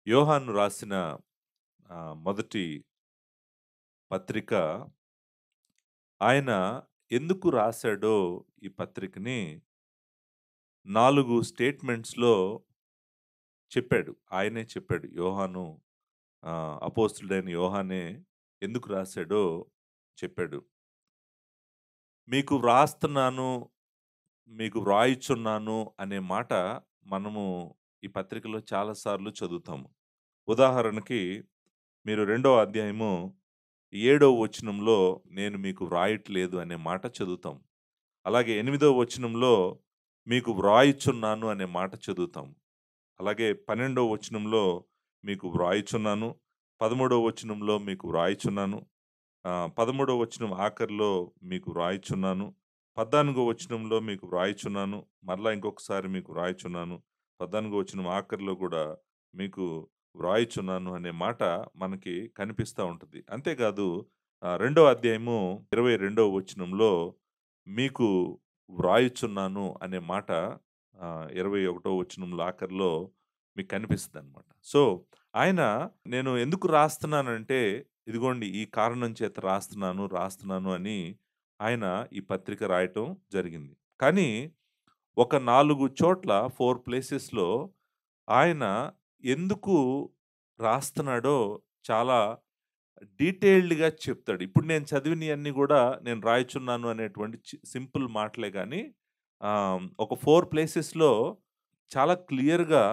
యోహాను రాసిన మొదటి పత్రిక ఆయన ఎందుకు రాసాడో ఈ పత్రికని 4 స్టేట్మెంట్స్‌లో చెప్పాడు. ఆయనే చెప్పాడు. యోహాను అపోస్తలుడైన యోహానే ఎందుకు రాసాడో చెప్పాడు. మీకు వ్రాస్తున్నాను, మీకు వ్రాయుచున్నాను అనే మాట మనము ఈ పత్రికలో చాలా సార్లు చదువుతాము. ఉదాహరణకి మీరు రెండో అధ్యాయము 7వ వచనంలో నేను మీకు వ్రాయట్లేదు అనే మాట చదువుతాం. అలాగే 8వ వచనంలో మీకు వ్రాయుచున్నాను అనే మాట చదువుతాం. అలాగే 12వ వచనంలో మీకు వ్రాయుచున్నాను. 13వ వచనంలో మీకు వ్రాయుచున్నాను. 13వ వచనం ఆఖరిలో మీకు వ్రాయుచున్నాను. 14వ వచనంలో మీకు వ్రాయుచున్నాను. మరలా ఇంకొకసారి మీకు వ్రాయుచున్నాను. 14వ వచనం ఆఖరిలో గూడా మీకు వ్రాయుచున్నాను అనే మాట మనకి కనిపిస్తా ఉంటది. అంతేకాదు రెండో అధ్యాయము 22వ వచనంలో మీకు వ్రాయుచున్నాను అనే మాట 21వ వచనంలో ఆఖరిలో మీకు కనిపిస్తదనమాట. సో, ఆయన నేను ఎందుకు రాస్తున్నానంటే, ఇదిగోండి ఈ కారణం చేత రాస్తున్నాను అని ఆయన ఈ పత్రిక రాయటం జరిగింది. కానీ ఒక 4 చోట్ల 4 ప్లేసెస్‌లో ఆయన ఎందుకు రాస్తున్నాడో చాలా డీటెయిల్డ్‌గా చెప్తాడు. ఇప్పుడు నేను చదివినయన్నీ గూడా నేను రాయుచున్నాను అనేటువంటి సింపుల్ మాటలే గానీ, ఒక 4 ప్లేసెస్‌లో చాలా క్లియర్‌గా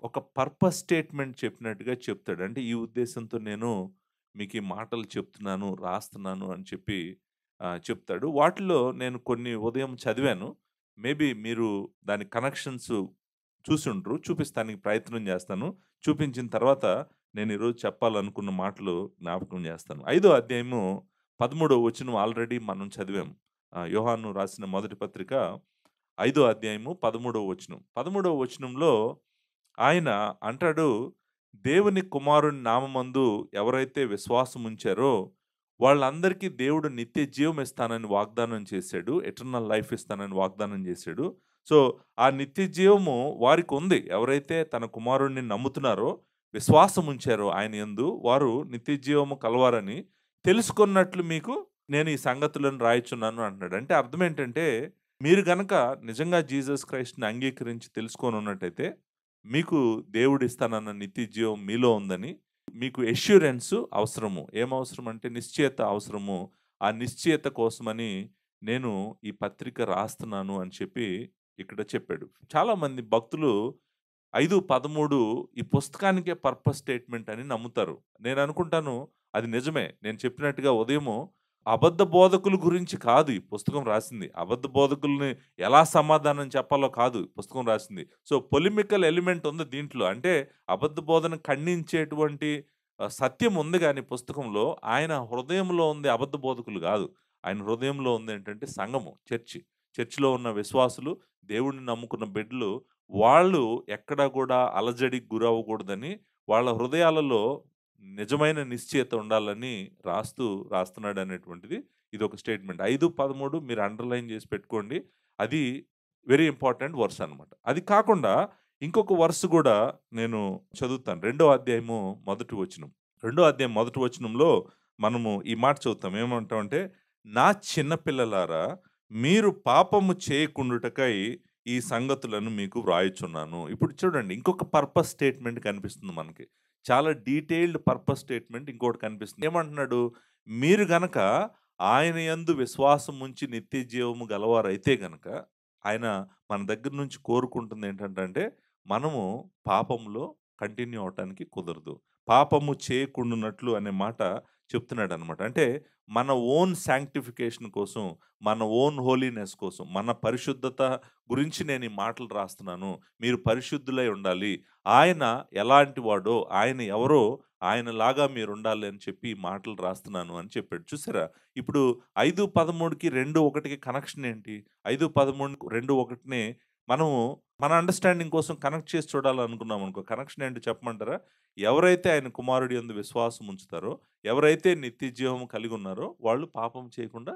ఒక పర్పస్ స్టేట్మెంట్ చెప్పినట్టుగా చెప్తాడు. అంటే ఈ ఉద్దేశంతో నేను మీకీ మాటలు చెప్తున్నాను, రాస్తున్నాను అని చెప్పి చెప్తాడు. వాటిలో నేను కొన్ని ఉదయం చదివాను. మేబీ మీరు దాని కనెక్షన్స్ చూసుండరు. చూపిస్తానికి ప్రయత్నం జేస్తాను. చూపించిన తర్వాత నేను ఈరోజు చెప్పాలనుకున్న మాటలు జ్ఞాపకం చేస్తాను. 5 అధ్యాయము 13 వచనం ఆల్రెడీ మనం చదివాం. యోహాను రాసిన మొదటి పత్రిక 5 అధ్యాయము 13 వచనం. 13 వచనంలో ఆయన అంటాడు, "దేవుని కుమారుని నామమందు ఎవరైతే విశ్వాసం ఉంచారో వాళ్ళందరికీ దేవుడు నిత్య జీవం ఇస్తానని వాగ్దానం చేశాడు. ఎటర్నల్ లైఫ్ ఇస్తానని వాగ్దానం చేశాడు. సో, ఆ నిత్య జీవము వారికుంది. ఎవరైతే తన కుమారుడిని నమ్ముతున్నారో విశ్వాసం ఉంచారో ఆయన యందు వారు నిత్య జీవము కలవారని తెలుసుకున్నట్లు మీకు నేను ఈ సంగతులను రాయుచున్నాను అంటున్నాడు. అంటే అర్థం ఏంటంటే, మీరు గనక నిజంగా జీసస్ క్రైస్ట్‌ని అంగీకరించి తెలుసుకొనున్నట్టయితే, మీకు దేవుడిస్తానన్న నిత్య జీవం మీలో ఉందని, మీకు అష్యూరెన్స్ అవసరము. ఏమవసరం అంటే నిశ్చయత అవసరము. ఆ నిశ్చయత కోసమని నేను ఈ పత్రిక రాస్తున్నాను అని చెప్పి ఇక్కడ చెప్పాడు. చాలామంది భక్తులు 5:13 ఈ పుస్తకానికే పర్పస్ స్టేట్మెంట్ అని నమ్ముతారు. నేననుకుంటాను అది నిజమే. నేను చెప్పినట్టుగా ఉదయము అబద్ధ బోధకుల గురించి కాదు ఈ పుస్తకం రాసింది. అబద్ధ బోధకుల్ని ఎలా సమాధానం చెప్పాలో కాదు ఈ పుస్తకం రాసింది. సో, పొలిమికల్ ఎలిమెంట్ ఉంది దీంట్లో. అంటే అబద్ధ బోధన ఖండించేటువంటి సత్యం ఉంది గాని పుస్తకంలో ఆయన హృదయంలో ఉంది అబద్ధ బోధకులు గాదు. ఆయన హృదయంలో ఉందేంటంటే సంఘము, చర్చి. చర్చిలో ఉన్న విశ్వాసులు, దేవుడిని నమ్ముకున్న బిడ్డలు వాళ్ళు ఎక్కడా గూడా అలజడికి గురవ్వకూడదని, వాళ్ళ హృదయాలలో నిజమైన నిశ్చయత ఉండాలని రాస్తున్నాడనేటువంటిది ఇదొక స్టేట్మెంట్. 5:13 మీరు అండర్‌లైన్ జేసి పెట్టుకోండి. అది వెరీ ఇంపార్టెంట్ వర్స్ అన్నమాట. అది కాకుండా ఇంకొక వర్స్ గూడా నేను చదువుతాను. రెండో అధ్యాయము మొదటి వచనం. రెండో అధ్యాయం మొదటి వచనంలో మనము ఈ మాట చదువుతాం. ఏమంటామంటే, "నా చిన్న పిల్లలారా మీరు పాపము చేయకుండుటకై ఈ సంగతులను మీకు వ్రాయుచున్నాను." ఇప్పుడు చూడండి ఇంకొక పర్పస్ స్టేట్మెంట్ కనిపిస్తుంది మనకి. చాలా డీటెయిల్డ్ పర్పస్ స్టేట్మెంట్ ఇంకోటి కనిపిస్తుంది. ఏమంటున్నాడు? మీరు గనక ఆయన యందు విశ్వాసం ఉంచి నిత్య జీవము గలవారైతే గనక, ఆయన మన దగ్గర నుంచి కోరుకుంటుంది ఏంటంటే, మనము పాపంలో కంటిన్యూ అవ్వటానికి కుదరదు. పాపము చేయకుండునట్లు అనే మాట చెప్తున్నాడనమాట. అంటే మన ఓన్ సాంక్టిఫికేషన్ కోసం, మన ఓన్ హోలీనెస్ కోసం, మన పరిశుద్ధత గురించి నేను ఈ మాటలు రాస్తున్నాను. మీరు పరిశుద్ధులై ఉండాలి. ఆయన ఎలాంటి వాడో, ఆయన ఎవరో ఆయనలాగా మీరుండాలి అని చెప్పి ఈ మాటలు రాస్తున్నాను అని చెప్పాడు. చూసారా? ఇప్పుడు 5:13కి 2:1కి కనెక్షన్ ఏంటి? 5:13 2:1ని మనము మన అండర్‌స్టాండింగ్ కోసం కనెక్ట్ చేసి చూడాలనుకున్నామనుకో, కనెక్షన్ ఏంటో చెప్పమంటారా? ఎవరైతే ఆయన కుమారుడి యందు విశ్వాసం ఉంచుతారో, ఎవరైతే నిత్య జీవం కలిగి ఉన్నారో, వాళ్ళు పాపం చేయకుండా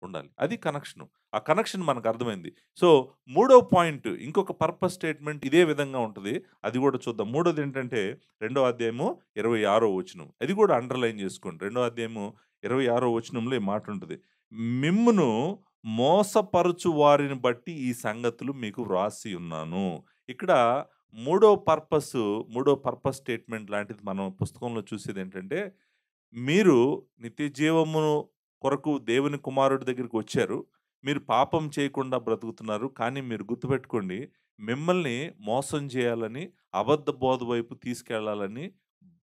ఉండాలి. అది కనెక్షను. ఆ కనెక్షన్ మనకర్థమైంది. సో, మూడో పాయింట్ ఇంకొక పర్పస్ స్టేట్మెంట్ ఇదే విధంగా ఉంటది. అది గూడా చూద్దాం. మూడోదేంటంటే, రెండో అధ్యాయము 26 వచనం. అది గూడా అండర్‌లైన్ జేసుకోండి. రెండో అధ్యాయము 26 వచనంలో ఈ మాటుంటది. మిమ్మును మోసపరుచు వారిని బట్టి ఈ సంగతులు మీకు వ్రాసి ఉన్నాను. ఇక్కడ మూడో పర్పసు, మూడో పర్పస్ స్టేట్మెంట్ లాంటిది మనం పుస్తకంలో చూసేదేంటంటే, మీరు నిత్య జీవమును కొరకు దేవుని కుమారుడి దగ్గరికొచ్చారు. మీరు పాపం చేయకుండా బ్రతుకుతున్నారు. కానీ మీరు గుర్తుపెట్టుకోండి, మిమ్మల్ని మోసం చేయాలని, అబద్ధ బోధ వైపు తీసుకెళ్ళాలని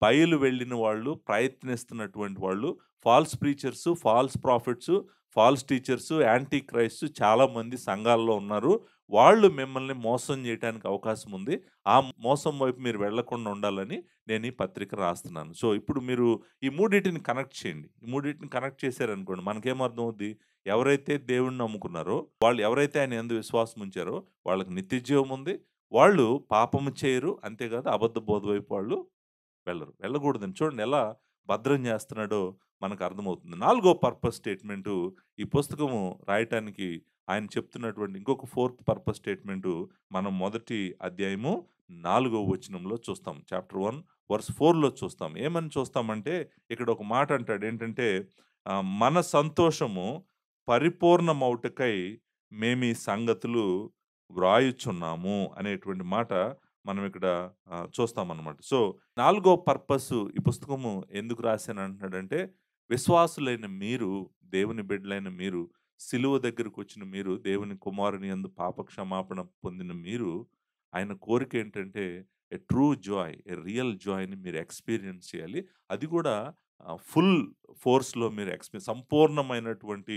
బయలు వెళ్ళిన వాళ్ళు, ప్రయత్నిస్తున్నటువంటి వాళ్ళు, false preachers, false prophets, false teachers, anti Christs చాలామంది సంఘాల్లో ఉన్నారు. వాళ్ళు మిమ్మల్ని మోసం చేయటానికి అవకాశం ఉంది. ఆ మోసం వైపు మీరు వెళ్ళకుండా ఉండాలని నేను ఈ పత్రిక రాస్తున్నాను. సో, ఇప్పుడు మీరు ఈ మూడిటిని కనెక్ట్ చేయండి. ఈ మూడిటిని కనెక్ట్ చేశారనుకోండి మనకేమర్థమవుద్ది? ఎవరైతే దేవుడిని నమ్ముకున్నారో, వాళ్ళు ఎవరైతే ఆయన యందు విశ్వాసం ఉంచారో వాళ్ళకి నిత్య జీవం ఉంది. వాళ్ళు పాపము చేయరు. అంతేకాదు అబద్ధ బోధ వైపు వాళ్ళు వెళ్ళరు. వెళ్ళకూడదని చూడండి ఎలా భద్రం చేస్తున్నాడో మనకు అర్థమవుతుంది. నాలుగో పర్పస్ స్టేట్మెంటు ఈ పుస్తకము రాయటానికి ఆయన చెప్తున్నటువంటి ఇంకొక ఫోర్త్ పర్పస్ స్టేట్మెంటు మనం మొదటి అధ్యాయము 4వ వచనంలో చూస్తాం. చాప్టర్ 1 వర్స్ 4లో చూస్తాం. ఏమని చూస్తామంటే ఇక్కడ ఒక మాట అంటాడు. ఏంటంటే మన సంతోషము పరిపూర్ణమౌటకై మేమీ సంగతులు వ్రాయుచున్నాము అనేటువంటి మాట మనం ఇక్కడ చూస్తామన్నమాట. సో, నాలుగో పర్పసు ఈ పుస్తకము ఎందుకు రాశానంటున్నాడంటే, విశ్వాసులైన మీరు, దేవుని బిడ్డలైన మీరు, సిలువ దగ్గరకొచ్చిన మీరు, దేవుని కుమారుని యందు పాప క్షమాపణ పొందిన మీరు, ఆయన కోరికేంటంటే, a true joy, a real జాయ్‌ని మీరు ఎక్స్‌పీరియన్స్ చేయాలి. అది కూడా ఫుల్ ఫోర్స్‌లో మీరు సంపూర్ణమైనటువంటి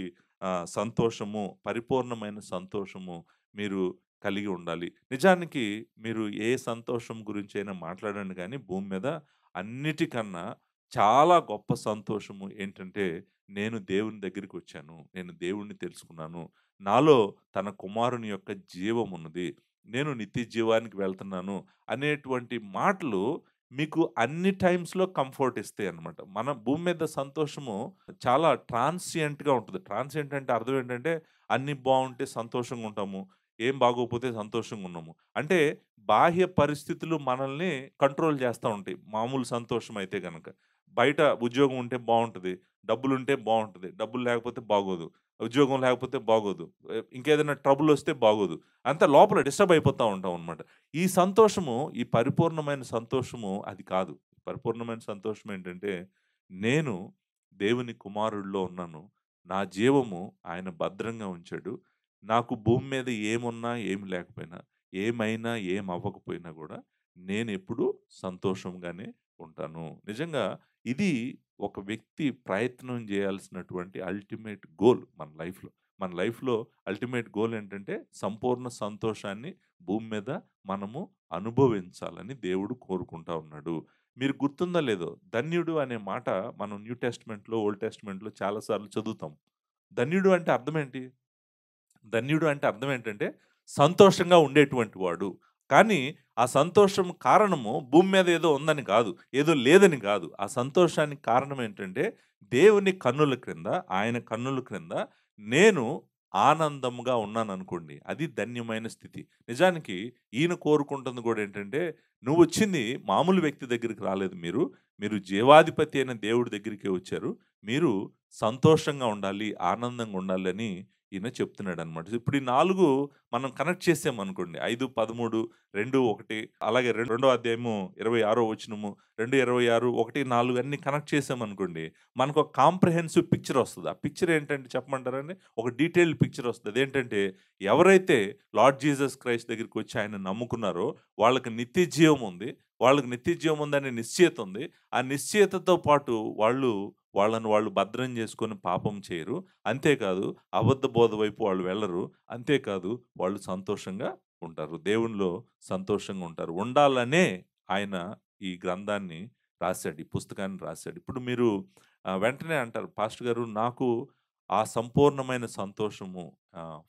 సంతోషము, పరిపూర్ణమైన సంతోషము మీరు కలిగి ఉండాలి. నిజానికి మీరు ఏ సంతోషం గురించైనా మాట్లాడండి గానీ, భూమి మీద అన్నిటికన్నా చాలా గొప్ప సంతోషము ఏంటంటే, నేను దేవుని దగ్గరికొచ్చాను. నేను దేవుడిని తెలుసుకున్నాను. నాలో తన కుమారుని యొక్క జీవమున్నది. నేను నిత్య జీవానికి వెళ్తున్నాను అనేటువంటి మాటలు మీకు అన్ని టైమ్స్‌లో కంఫర్ట్ ఇస్తాయన్నమాట. మన భూమి మీద సంతోషము చాలా ట్రాన్సియంట్‌గా ఉంటది. ట్రాన్సియంట్ అంటే అర్థం ఏంటంటే, అన్నీ బావుంటే సంతోషంగా ఉంటాము. ఏం బాగోకపోతే సంతోషంగా ఉన్నాము. అంటే బాహ్య పరిస్థితులు మనల్ని కంట్రోల్ చేస్తా ఉంటాయి. మామూలు సంతోషం అయితే గనక. బయట ఉద్యోగం ఉంటే బావుంటది. డబ్బులుంటే బావుంటది. డబ్బులు లేకపోతే బాగోదు. ఉద్యోగం లేకపోతే బాగోదు. ఇంకేదైనా ట్రబులొస్తే బాగోదు. అంతా లోపల డిస్టర్బ్ అయిపోతా ఉంటామనమాట. ఈ సంతోషము, ఈ పరిపూర్ణమైన సంతోషము అది కాదు. పరిపూర్ణమైన సంతోషం ఏంటంటే, నేను దేవుని కుమారుడిలో ఉన్నాను. నా జీవము ఆయన భద్రంగా ఉంచాడు. నాకు భూమి మీద ఏమున్నా, ఏమి లేకపోయినా, ఏమైనా, ఏమవ్వకపోయినా గూడా నేనెప్పుడూ సంతోషంగానే ఉంటాను. నిజంగా ఇది ఒక వ్యక్తి ప్రయత్నం జేయాల్సినటువంటి అల్టిమేట్ గోల్ మన లైఫ్‌లో. మన లైఫ్‌లో అల్టిమేట్ గోల్ ఏంటంటే సంపూర్ణ సంతోషాన్ని భూమి మీద మనము అనుభవించాలని దేవుడు కోరుకుంటా ఉన్నాడు. మీరు గుర్తుందో లేదో ధన్యుడు అనే మాట మనం న్యూ టెస్టమెంట్‌లో, ఓల్డ్ టెస్టమెంట్‌లో చాలా సార్లు చదువుతాం. ధన్యుడు అంటే అర్థమేంటి? ధన్యుడు అంటే అర్థం ఏంటంటే, సంతోషంగా ఉండేటువంటి వాడు. కానీ, ఆ సంతోషం కారణము భూమి మీద ఏదో ఉందని కాదు. ఏదో లేదని కాదు. ఆ సంతోషానికి కారణం ఏంటంటే, దేవుని కన్నుల క్రింద, ఆయన కన్నుల క్రింద నేను ఆనందముగా ఉన్నాననుకోండి. అది ధన్యమైన స్థితి. నిజానికి ఈయన కోరుకుంటుంది గూడా ఏంటంటే, నువ్వొచ్చింది మామూలు వ్యక్తి దగ్గరికి రాలేదు మీరు. మీరు జీవాధిపతి అయిన దేవుడి దగ్గరికే వచ్చారు. మీరు సంతోషంగా ఉండాలి, ఆనందంగా ఉండాలని ఈయన చెప్తున్నాడనమాట. ఇప్పుడు ఈ 4 మనం కనెక్ట్ చేసామనుకోండి. 5, 13, 2, 1 అలాగే రెండో అధ్యాయము 26 వచనము, 2, 26, 1, 4 అన్నీ కనెక్ట్ చేసామనుకోండి. మనకొక కాంప్రిహెన్సివ్ పిక్చర్ వస్తది. ఆ పిక్చర్ ఏంటంటే చెప్పమంటారండి? ఒక డీటెయిల్డ్ పిక్చర్ వస్తది. అదేంటంటే ఎవరైతే లార్డ్ జీసస్ క్రైస్ట్ దగ్గరికొచ్చి ఆయనను నమ్ముకున్నారో వాళ్ళకి నిత్య జీవం ఉంది. వాళ్ళకి నిత్య జీవం ఉందనే నిశ్చయత ఉంది. ఆ నిశ్చయతతో పాటు వాళ్ళని వాళ్ళు భద్రం చేసుకొని పాపం చేయరు. అంతేకాదు అబద్ధ బోధ వైపు వాళ్ళు వెళ్ళరు. అంతేకాదు వాళ్ళు సంతోషంగా ఉంటారు. దేవునిలో సంతోషంగా ఉంటారు. ఉండాలనే ఆయన ఈ గ్రంథాన్ని రాసాడు. ఈ పుస్తకాన్ని రాసాడు. ఇప్పుడు మీరు వెంటనే అంటారు, పాస్టర్ గారు నాకు ఆ సంపూర్ణమైన సంతోషము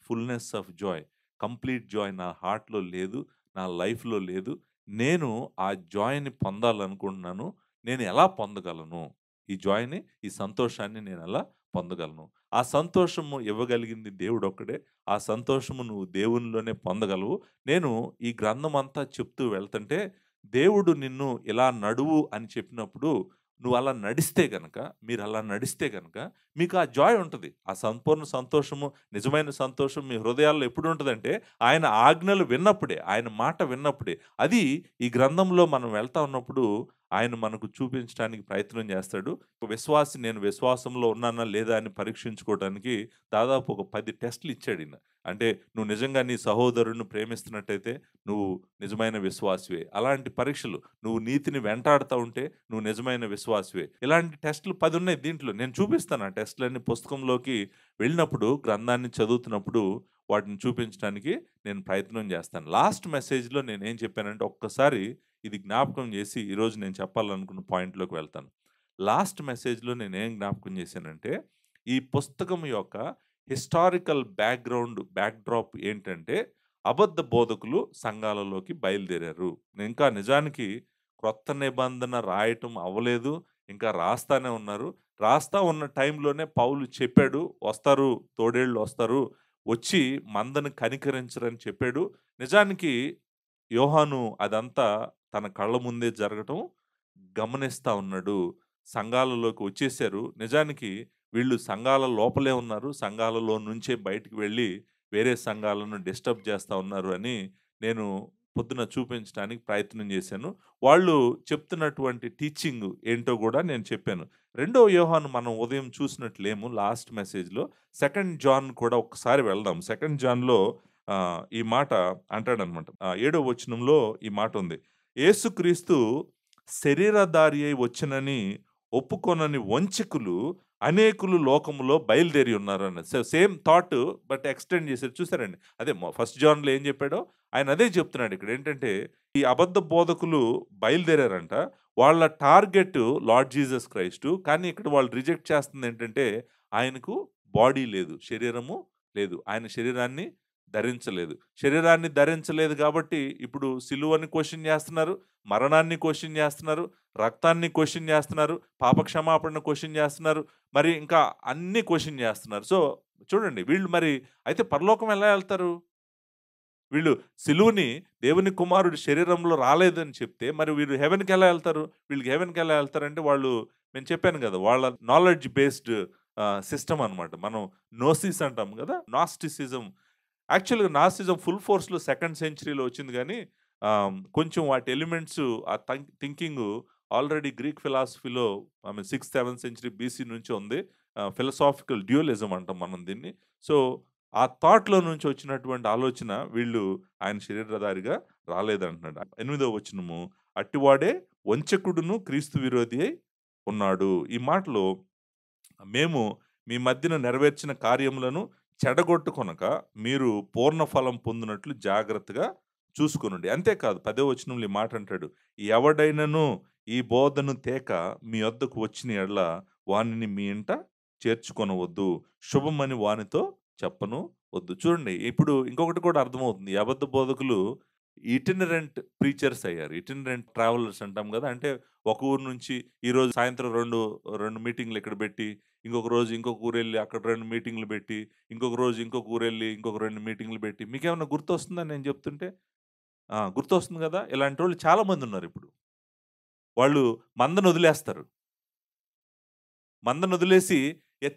fullness of Joy, complete Joy నా హార్ట్‌లో లేదు. నా లైఫ్‌లో లేదు. నేను ఆ జాయ్‌ని పొందాలనుకుంటున్నాను. నేను ఎలా పొందగలను? ఈ జాయ్‌ని, ఈ సంతోషాన్ని నేనెలా పొందగలను? ఆ సంతోషము ఇవ్వగలిగింది దేవుడొక్కడే. ఆ సంతోషము నువ్వు దేవునిలోనే పొందగలవు. నేను ఈ గ్రంథమంతా చెప్తూ వెళ్తుంటే, దేవుడు నిన్ను ఇలా నడువు అని చెప్పినప్పుడు, నువ్వలా నడిస్తే గనక, మీరలా నడిస్తే గనక, మీకు ఆ జాయ్ ఉంటది. ఆ సంపూర్ణ సంతోషము, నిజమైన సంతోషం మీ హృదయాల్లో ఎప్పుడుంటదంటే, ఆయన ఆజ్ఞలు విన్నప్పుడే, ఆయన మాట విన్నప్పుడే. అది ఈ గ్రంథంలో మనం వెళ్తా ఉన్నప్పుడు, ఆయన మనకు చూపించడానికి ప్రయత్నం చేస్తాడు. విశ్వాసి నేను విశ్వాసంలో ఉన్నానా లేదా అని పరీక్షించుకోవడానికి దాదాపు ఒక 10 టెస్ట్‌లు ఇచ్చాడీయన. అంటే నువ్వు నిజంగా నీ సహోదరుడిని ప్రేమిస్తున్నట్టయితే నువ్వు నిజమైన విశ్వాసివే. అలాంటి పరీక్షలు నువ్వు నీతిని వెంటాడుతా ఉంటే నువ్వు నిజమైన విశ్వాసివే. ఇలాంటి టెస్ట్‌లు 10 ఉన్నాయి దీంట్లో. నేను చూపిస్తాను ఆ టెస్ట్‌లన్నీ పుస్తకంలోకి వెళ్ళినప్పుడు, గ్రంథాన్ని చదువుతున్నప్పుడు వాటిని చూపించడానికి నేను ప్రయత్నం చేస్తాను. లాస్ట్ మెసేజ్‌లో నేనేం చెప్పానంటే ఒక్కసారి ఇది జ్ఞాపకం చేసి ఈరోజు నేను చెప్పాలనుకున్న పాయింట్‌లోకి వెళ్తాను. లాస్ట్ మెసేజ్‌లో నేనేం జ్ఞాపకం చేశానంటే, ఈ పుస్తకం యొక్క హిస్టారికల్ బ్యాక్‌డ్రాప్ ఏంటంటే, అబద్ధ బోధకులు సంఘాలలోకి బయలుదేరారు. ఇంకా నిజానికి క్రొత్త నిబంధన రాయటం అవ్వలేదు. ఇంకా రాస్తానే ఉన్నారు. రాస్తా ఉన్న టైంలోనే పౌలు చెప్పాడు, "వస్తారు, తోడేళ్ళు వస్తారు. వచ్చి మందను కనికరించరని" చెప్పాడు. నిజానికి యోహాను అదంతా తన కళ్ళ ముందే జరగటం గమనిస్తా ఉన్నాడు. సంఘాలలోకి వచ్చేసారు. నిజానికి వీళ్ళు సంఘాల లోపలే ఉన్నారు. సంఘాలలో నుంచే బయటికి వెళ్ళి వేరే సంఘాలను డిస్టర్బ్ చేస్తా ఉన్నారు అని నేను పొద్దున చూపించడానికి ప్రయత్నం చేశాను. వాళ్ళు చెప్తున్నటువంటి టీచింగ్ ఏంటో గూడా నేను చెప్పాను. రెండో యోహాను మనం ఉదయం చూసినట్లేము లాస్ట్ మెసేజ్‌లో. సెకండ్ జాన్ కూడా ఒక్కసారి వెళ్దాం. సెకండ్ జాన్‌లో ఈ మాట అంటాడనమాట. ఏడో వచనంలో ఈ మాటుంది. యేసుక్రీస్తు శరీరధారి అయి వచ్చెనని ఒప్పుకొనని వంచకులు అనేకులు లోకములో బయలుదేరి ఉన్నారన్నది. సేమ్ థాట్ బట్ ఎక్స్‌టెండ్ చేసారు. చూసారండి. అదే ఫస్ట్ జాన్‌లో ఏం చెప్పాడో ఆయన అదే చెప్తున్నాడు ఇక్కడ. ఏంటంటే ఈ అబద్ధ బోధకులు బయలుదేరారంట. వాళ్ళ టార్గెట్ లార్డ్ జీసస్ క్రైస్టు. కానీ ఇక్కడ వాళ్ళు రిజెక్ట్ చేస్తుంది ఏంటంటే ఆయనకు బాడీ లేదు. శరీరము లేదు. ఆయన శరీరాన్ని ధరించలేదు. శరీరాన్ని ధరించలేదు కాబట్టి ఇప్పుడు సిలువని క్వెషన్ చేస్తున్నారు. మరణాన్ని క్వెషన్ చేస్తున్నారు. రక్తాన్ని క్వెషన్ చేస్తున్నారు. పాప క్షమాపణను క్వెషన్ చేస్తున్నారు. మరి ఇంకా అన్నీ క్వెషన్ చేస్తున్నారు. సో, చూడండి వీళ్ళు మరి అయితే పరలోకం ఎలా ఎళ్తారు? వీళ్ళు సిలువని దేవుని కుమారుడు శరీరంలో రాలేదని చెప్తే మరి వీళ్ళు హెవెన్‌కెలా ఎళ్తారు? వీళ్ళకి హెవెన్‌కెలా ఎళ్తారంటే వాళ్ళు నేను చెప్పాను గదా! వాళ్ళ నాలెడ్జ్ బేస్డ్ సిస్టమ్ అనమాట. మనం నోసిస్ అంటాం గదా! నాస్టిసిజం. యాక్చువల్‌గా నాస్టిసిజం ఫుల్ ఫోర్స్‌లో సెకండ్ సెంచరీలో వచ్చింది గానీ కొంచెం వాటి ఎలిమెంట్స్ ఆ థింకింగు ఆల్రెడీ గ్రీక్ ఫిలాసఫీలో ఐ మీన్ 6థ్, 7థ్ సెంచరీ బీసీ నుంచి ఉంది. ఫిలాసాఫికల్ డ్యూయలిజం అంటాం మనం దీన్ని. సో ఆ థాట్‌లో నుంచి వచ్చినటువంటి ఆలోచన వీళ్ళు ఆయన శరీరధారిగా రాలేదంటున్నాడు. ఎనిమిదో వచనము అట్టివాడే వంచకుడును క్రీస్తు విరోధి అయి ఉన్నాడు. ఈ మాటలో మేము మీ మధ్యన నెరవేర్చిన కార్యములను చెడగొట్టుకొనక మీరు పూర్ణ ఫలం పొందినట్లు జాగ్రత్తగా చూసుకొనుండి. అంతేకాదు పదో వచనంలో ఈ మాట అంటాడు. ఎవడైనను ఈ బోధను తేక మీ వద్దకు వచ్చిన యెడల వానిని మీ ఇంట చేర్చుకొనవద్దు. శుభమని వానితో చెప్పను వద్దు. చూడండి ఇప్పుడు ఇంకొకటి కూడా అర్థమవుతుంది. ఈ అబద్ధ బోధకులు ఇటినరెంట్ ప్రీచర్స్ అయ్యారు. ఇటినరెంట్ ట్రావెలర్స్ అంటాం గదా! అంటే ఒక ఊరు నుంచి ఈరోజు సాయంత్రం 2 మీటింగ్‌లు ఇక్కడ బెట్టి, ఇంకొక రోజు ఇంకొక ఊరెళ్ళి అక్కడ 2 మీటింగ్‌లు బెట్టి, ఇంకొక రోజు ఇంకొక ఊరెళ్ళి ఇంకొక 2 మీటింగ్‌లు బెట్టి మీకేమన్నా గుర్తొస్తుందా నేను జెప్తుంటే? గుర్తొస్తుంది గదా! ఇలాంటోళ్ళు చాలా మందున్నారిప్పుడు. వాళ్ళు మందనొదిలేస్తారు. మందనొదిలేసి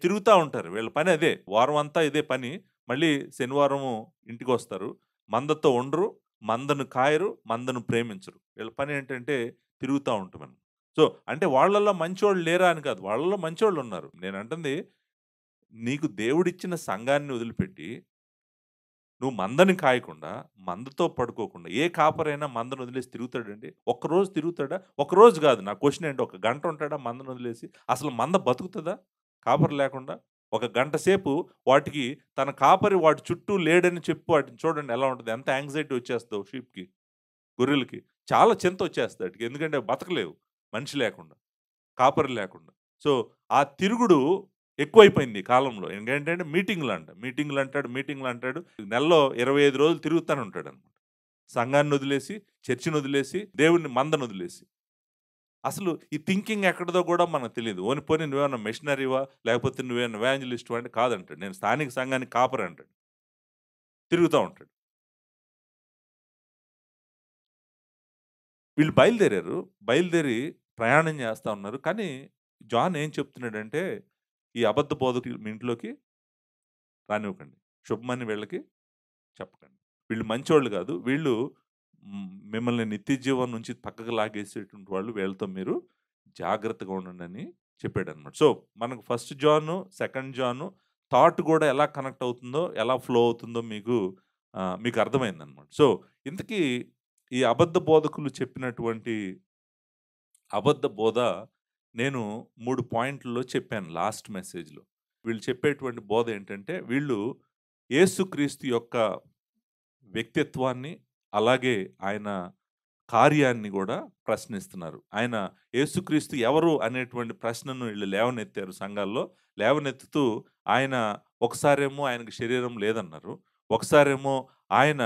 తిరుగుతా ఉంటారు. వీళ్ళ పని అదే. వారం అంతా ఇదే పని. మళ్ళీ శనివారము ఇంటికొస్తారు. మందతో ఉండరు. మందను కాయరు. మందను ప్రేమించరు. వీళ్ళ పనేంటంటే తిరుగుతా ఉండటమే. సో, అంటే వాళ్ళలో మంచోళ్ళు లేరా అని కాదు. వాళ్ళలో మంచోళ్ళున్నారు. నేనంటుంది నీకు దేవుడిచ్చిన సంఘాన్ని వదిలిపెట్టి నువ్వు మందని కాయకుండా, మందతో పడుకోకుండా ఏ కాపరైనా మందను వదిలేసి తిరుగుతాడండి? ఒక్కరోజు తిరుగుతాడా? ఒక్కరోజు గాదు. నా క్వెషన్ ఏంటి? ఒక గంట ఉంటాడా మందను వదిలేసి? అసలు మంద బతుకుతదా? కాపరి లేకుండా? ఒక గంట సేపు వాటికి తన కాపరి వాటి చుట్టూ లేడని చెప్పి వాటిని చూడండి ఎలా ఉంటది? ఎంత యాంక్సైటీ వచ్చేస్తదో షీప్‌కి, గొర్రెలకి. చాలా చింతొచ్చేస్తది ఆటికి. ఎందుకంటే బతకలేవు మనిషి లేకుండా. కాపరి లేకుండా. సో, ఆ తిరుగుడు ఎక్కువైపోయింది ఈ కాలంలో. ఏంటంటే మీటింగులంటాడు. నెలలో 25 రోజులు తిరుగుతానే ఉంటాడనమాట. సంఘాన్నొదిలేసి, చర్చినొదిలేసి, దేవుడిని మందనొదిలేసి. అసలు ఈ థింకింగ్ ఎక్కడిదో గూడా మనకు తెలీదు. పోనీ నువ్వేమన్నా మిషనరీవా? లేకపోతే నువ్వేమన్నా ఎవాంజలిస్ట్‌వా అంటే కాదంటాడు. నేను స్థానిక సంఘానికి కాపరి అంటాడు. తిరుగుతా ఉంటాడు. వీళ్ళు బయలుదేరారు. బయలుదేరి ప్రయాణం చేస్తా ఉన్నారు. కానీ జాన్ ఏం చెప్తున్నాడంటే, ఈ అబద్ధ బోధకులు మీ ఇంట్లోకి రానివ్వకండి. శుభమని వీళ్ళకి చెప్పకండి. వీళ్ళు మంచోళ్ళు గాదు. వీళ్ళు మిమ్మల్ని నిత్య జీవం నుంచి పక్కకు లాగేసేటువంటి వాళ్ళు. వీళ్ళతో మీరు జాగ్రత్తగా ఉండండని చెప్పాడన్నమాట. సో, మనకు first John, second John thought గూడా ఎలా కనెక్ట్ అవుతుందో, ఎలా ఫ్లో అవుతుందో మీకు అర్థమైందన్నమాట. సో, ఇంతకీ ఈ అబద్ధ బోధకులు చెప్పినటువంటి అబద్ధ బోధ నేను 3 పాయింట్‌ల్లో చెప్పాను లాస్ట్ మెసేజ్‌లో. వీళ్ళు చెప్పేటువంటి బోధ ఏంటంటే, వీళ్ళు యేసుక్రీస్తు యొక్క వ్యక్తిత్వాన్ని, అలాగే ఆయన కార్యాన్ని గూడా ప్రశ్నిస్తున్నారు. ఆయన యేసుక్రీస్తు ఎవరు అనేటువంటి ప్రశ్నను వీళ్ళు లేవనెత్తారు సంఘాల్లో. లేవనెత్తుతూ ఆయన ఒకసారేమో ఆయనకి శరీరం లేదన్నారు. ఒకసారేమో ఆయన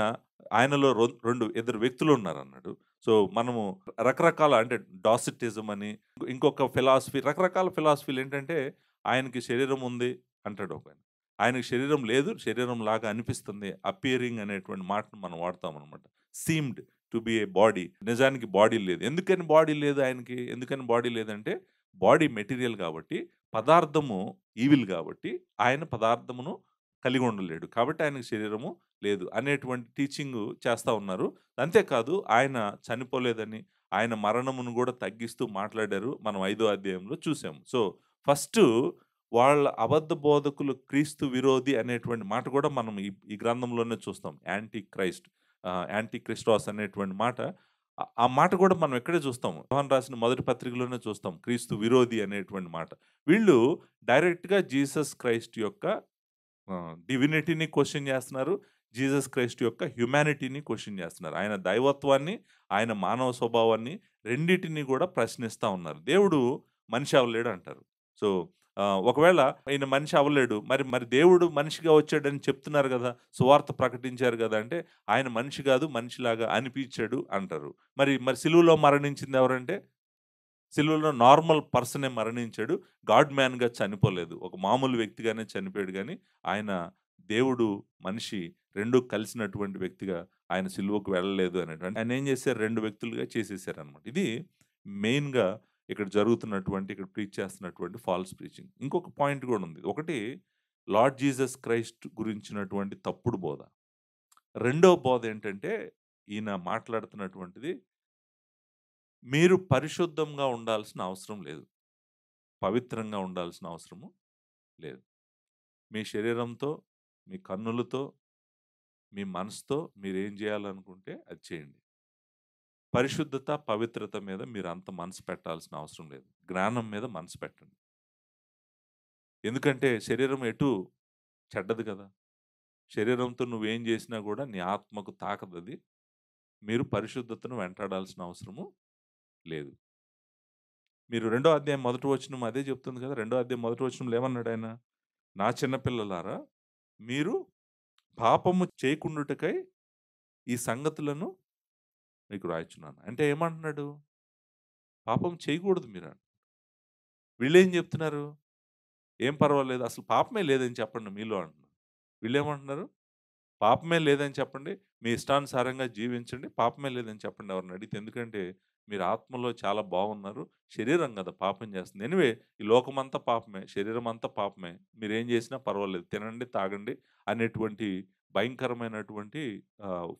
ఆయనలో 2 ఇద్దరు వ్యక్తులున్నారన్నాడు. సో, మనము రకరకాల అంటే డాసిటిజం అని, ఇంకొక ఫిలాసఫీ రకరకాల ఫిలాసఫీలేంటంటే, ఆయనకి శరీరం ఉంది అంటాడు ఒకాయన. ఆయనకి శరీరం లేదు, శరీరంలాగా అనిపిస్తుంది. అపియరింగ్ అనేటువంటి మాటను మనం వాడతామనమాట. Seemed to be a body. నిజానికి బాడీ లేదు. ఎందుకని బాడీ లేదు ఆయనకి? ఎందుకని బాడీ లేదంటే, బాడీ మెటీరియల్ కాబట్టి, పదార్థము ఈవిల్ కాబట్టి, ఆయన పదార్థమును కలిగి ఉండలేడు. కాబట్టి ఆయనకి శరీరము లేదు అనేటువంటి టీచింగు చేస్తా ఉన్నారు. అంతేకాదు ఆయన చనిపోలేదని, ఆయన మరణమును గూడా తగ్గిస్తూ మాట్లాడారు. మనం 5వ అధ్యాయంలో చూసాము. సో, ఫస్టు వాళ్ళ అబద్ధ బోధకులు క్రీస్తు విరోధి అనేటువంటి మాట గూడా మనం ఈ ఈ గ్రంథంలోనే చూస్తాం. Anti Christ. యాంటీ క్రిస్టాస్ అనేటువంటి మాట. ఆ మాట గూడా మనం ఇక్కడే చూస్తాం. యోహాను రాసిన మొదటి పత్రికలోనే చూస్తాం. క్రీస్తు విరోధి అనేటువంటి మాట. వీళ్ళు డైరెక్ట్‌గా జీసస్ క్రైస్ట్ యొక్క డివినిటీని క్వెషన్ చేస్తున్నారు. జీసస్ క్రైస్ట్ యొక్క హ్యుమానిటీని క్వెషన్ చేస్తున్నారు. ఆయన దైవత్వాన్ని, ఆయన మానవ స్వభావాన్ని రెండిటిని గూడా ప్రశ్నిస్తా ఉన్నారు. దేవుడు మనిషి అవ్వలేడు అంటారు. సో, ఒకవేళ ఈయన మనిషి అవ్వలేడు. మరి దేవుడు మనిషిగా వచ్చాడని చెప్తున్నారు గదా! సువార్త ప్రకటించారు గదా! అంటే ఆయన మనిషి గాదు, మనిషిలాగా అనిపించాడు అంటారు. మరి సిలువలో మరణించింది ఎవరంటే సిలువలో నార్మల్ పర్సనే మరణించాడు. గాడ్ మ్యాన్‌గా చనిపోలేదు. ఒక మామూలు వ్యక్తిగానే చనిపోయాడు గానీ, ఆయన దేవుడు, మనిషి 2 కలిసినటువంటి వ్యక్తిగా ఆయన సిలువకు వెళ్ళలేదు అనేటువంటి ఆయనేం చేశారు 2 వ్యక్తులుగా చేసేసారనమాట. ఇది మెయిన్‌గా ఇక్కడ జరుగుతున్నటువంటి, ఇక్కడ ప్రీచ్ చేస్తున్నటువంటి ఫాల్స్ ప్రీచింగ్. ఇంకొక పాయింట్ గూడా ఉంది. ఒకటి లార్డ్ జీసస్ క్రైస్ట్ గురించినటువంటి తప్పుడు బోధ. రెండో బోధ ఏంటంటే, ఈయన మాట్లాడుతున్నటువంటిది మీరు పరిశుద్ధంగా ఉండాల్సిన అవసరం లేదు. పవిత్రంగా ఉండాల్సిన అవసరము లేదు. మీ శరీరంతో, మీ కన్నులతో, మీ మనసుతో మీరేం జేయాలనుకుంటే అది చేయండి. పరిశుద్ధత, పవిత్రత మీద మీరంత మనసు పెట్టాల్సిన అవసరం లేదు. జ్ఞానం మీద మనసు పెట్టండి. ఎందుకంటే శరీరం ఎటూ చెడ్డది కదా! శరీరంతో నువ్వేం జేసినా గూడా నీ ఆత్మకు తాకదది. మీరు పరిశుద్ధతను వెంటాడాల్సిన అవసరము లేదు. మీరు రెండో అధ్యాయం మొదటి వచనం అదే చెప్తుంది కదా! రెండో అధ్యాయం మొదటి వచనంలో ఏమన్నాడాయన? నా చిన్న పిల్లలారా, మీరు పాపము చేయకుండుటకై ఈ సంగతులను మీకు రాయిచున్నాను. అంటే ఏమంటున్నాడు? పాపం చేయకూడదు మీరు. వీళ్ళేం చెప్తున్నారు? ఏం పర్వాలేదు. అసలు పాపమే లేదని చెప్పండి మీలో అంటున్నారు. వీళ్ళేమంటున్నారు? పాపమే లేదని చెప్పండి. మీ ఇష్టానుసారంగా జీవించండి. పాపమే లేదని చెప్పండి ఎవరిని అడిగితే. ఎందుకంటే మీరు ఆత్మలో చాలా బాగున్నారు. శరీరం కదా పాపం చేస్తుంది. ఎనివే ఈ లోకమంతా పాపమే. శరీరం అంతా పాపమే. మీరేం చేసినా పర్వాలేదు. తినండి, తాగండి అనేటువంటి భయంకరమైనటువంటి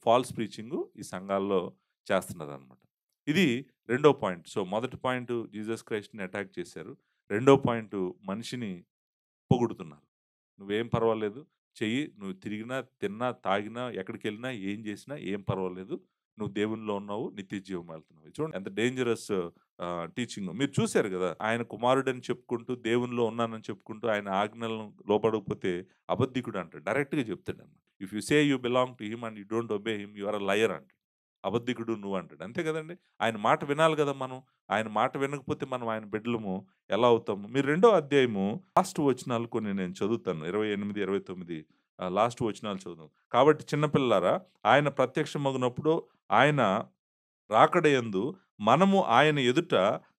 ఫాల్స్ ప్రీచింగు ఈ సంఘాల్లో చేస్తున్నారనమాట. ఇది రెండో పాయింట్. సో, మొదటి పాయింట్ జీసస్ క్రైస్ట్‌ని అటాక్ చేశారు. రెండో పాయింట్ మనిషిని పొగుడుతున్నారు. "నువ్వేం పర్వాలేదు. చెయ్యి. నువ్వు తిరిగినా, తిన్నా, తాగినా, ఎక్కడికెళ్ళినా, ఏం చేసినా ఏం పర్వాలేదు. నువ్వు దేవునిలో ఉన్నావు. నిత్య జీవం వెళ్తున్నావు." చూడండి ఎంత డేంజరస్ టీచింగో. మీరు చూసారు గదా! ఆయన కుమారుడని చెప్పుకుంటూ, దేవునిలో ఉన్నానని చెప్పుకుంటూ, ఆయన ఆజ్ఞలను లోబడకపోతే అబద్ధికుడు అంటాడు. డైరెక్ట్‌గా చెప్తాడన్నమాట. "If you say you belong to him and you don't obey him, you are a liar" అంటాడు. అబద్ధికుడు నువ్వు అంటాడు. అంతే గదండీ! ఆయన మాట వినాలి గదా మనం. ఆయన మాట వినకపోతే మనం ఆయన బిడ్డలము ఎలా అవుతాము? మీరు రెండో అధ్యాయము లాస్ట్ వచనాలు కొన్ని నేను చదువుతాను. 28, 29 లాస్ట్ వచనాలు చదువుదాం. "కాబట్టి చిన్న పిల్లారా, ఆయన ప్రత్యక్షమగునప్పుడు ఆయన రాకడయందు మనము ఆయన ఎదుట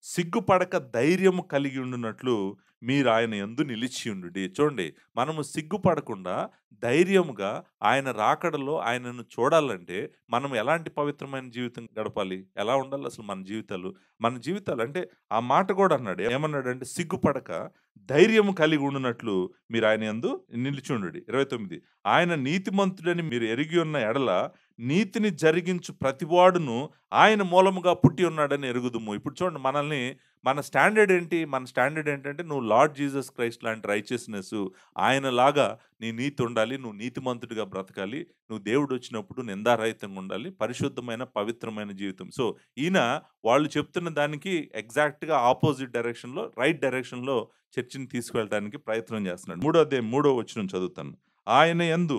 సిగ్గుపడక ధైర్యము కలిగి ఉండునట్లు మీరు ఆయన యందు నిలిచి ఉండుడి. చూడండి, మనము సిగ్గుపడకుండా ధైర్యముగా ఆయన రాకడలో ఆయనను చూడాలంటే మనం ఎలాంటి పవిత్రమైన జీవితం గడపాలి? ఎలా ఉండాలి అసలు మన జీవితాలు? మన జీవితాలు అంటే ఆ మాట కూడా అన్నాడు. ఏమన్నాడంటే సిగ్గుపడక ధైర్యము కలిగి ఉండునట్లు మీరు ఆయన యందు నిలిచుండుడి. 29 ఆయన నీతిమంతుడని మీరు ఎరిగి ఉన్న ఎడల నీతిని జరిగించు ప్రతివాడును ఆయన మూలముగా పుట్టి ఉన్నాడని ఎరుగుదుము. ఇప్పుడు చూడండి మనల్ని మన స్టాండర్డ్ ఏంటి? మన స్టాండర్డ్ ఏంటంటే నువ్వు లార్డ్ జీసస్ క్రైస్ట్ లాంటి రైచియస్‌నెస్ ఆయనలాగా నీ నీతి ఉండాలి. నువ్వు నీతిమంతుడిగా బ్రతకాలి. నువ్వు దేవుడొచ్చినప్పుడు నిందారహితంగా ఉండాలి. పరిశుద్ధమైన, పవిత్రమైన జీవితం. సో, ఈయన వాళ్ళు చెప్తున్న దానికి ఎగ్జాక్ట్‌గా ఆపోజిట్ డైరెక్షన్‌లో, రైట్ డైరెక్షన్‌లో చర్చిని తీసుకువెళ్ళడానికి ప్రయత్నం చేస్తున్నాడు. మూడో అధ్యాయం మూడో వచనం చదువుతాను. ఆయన యందు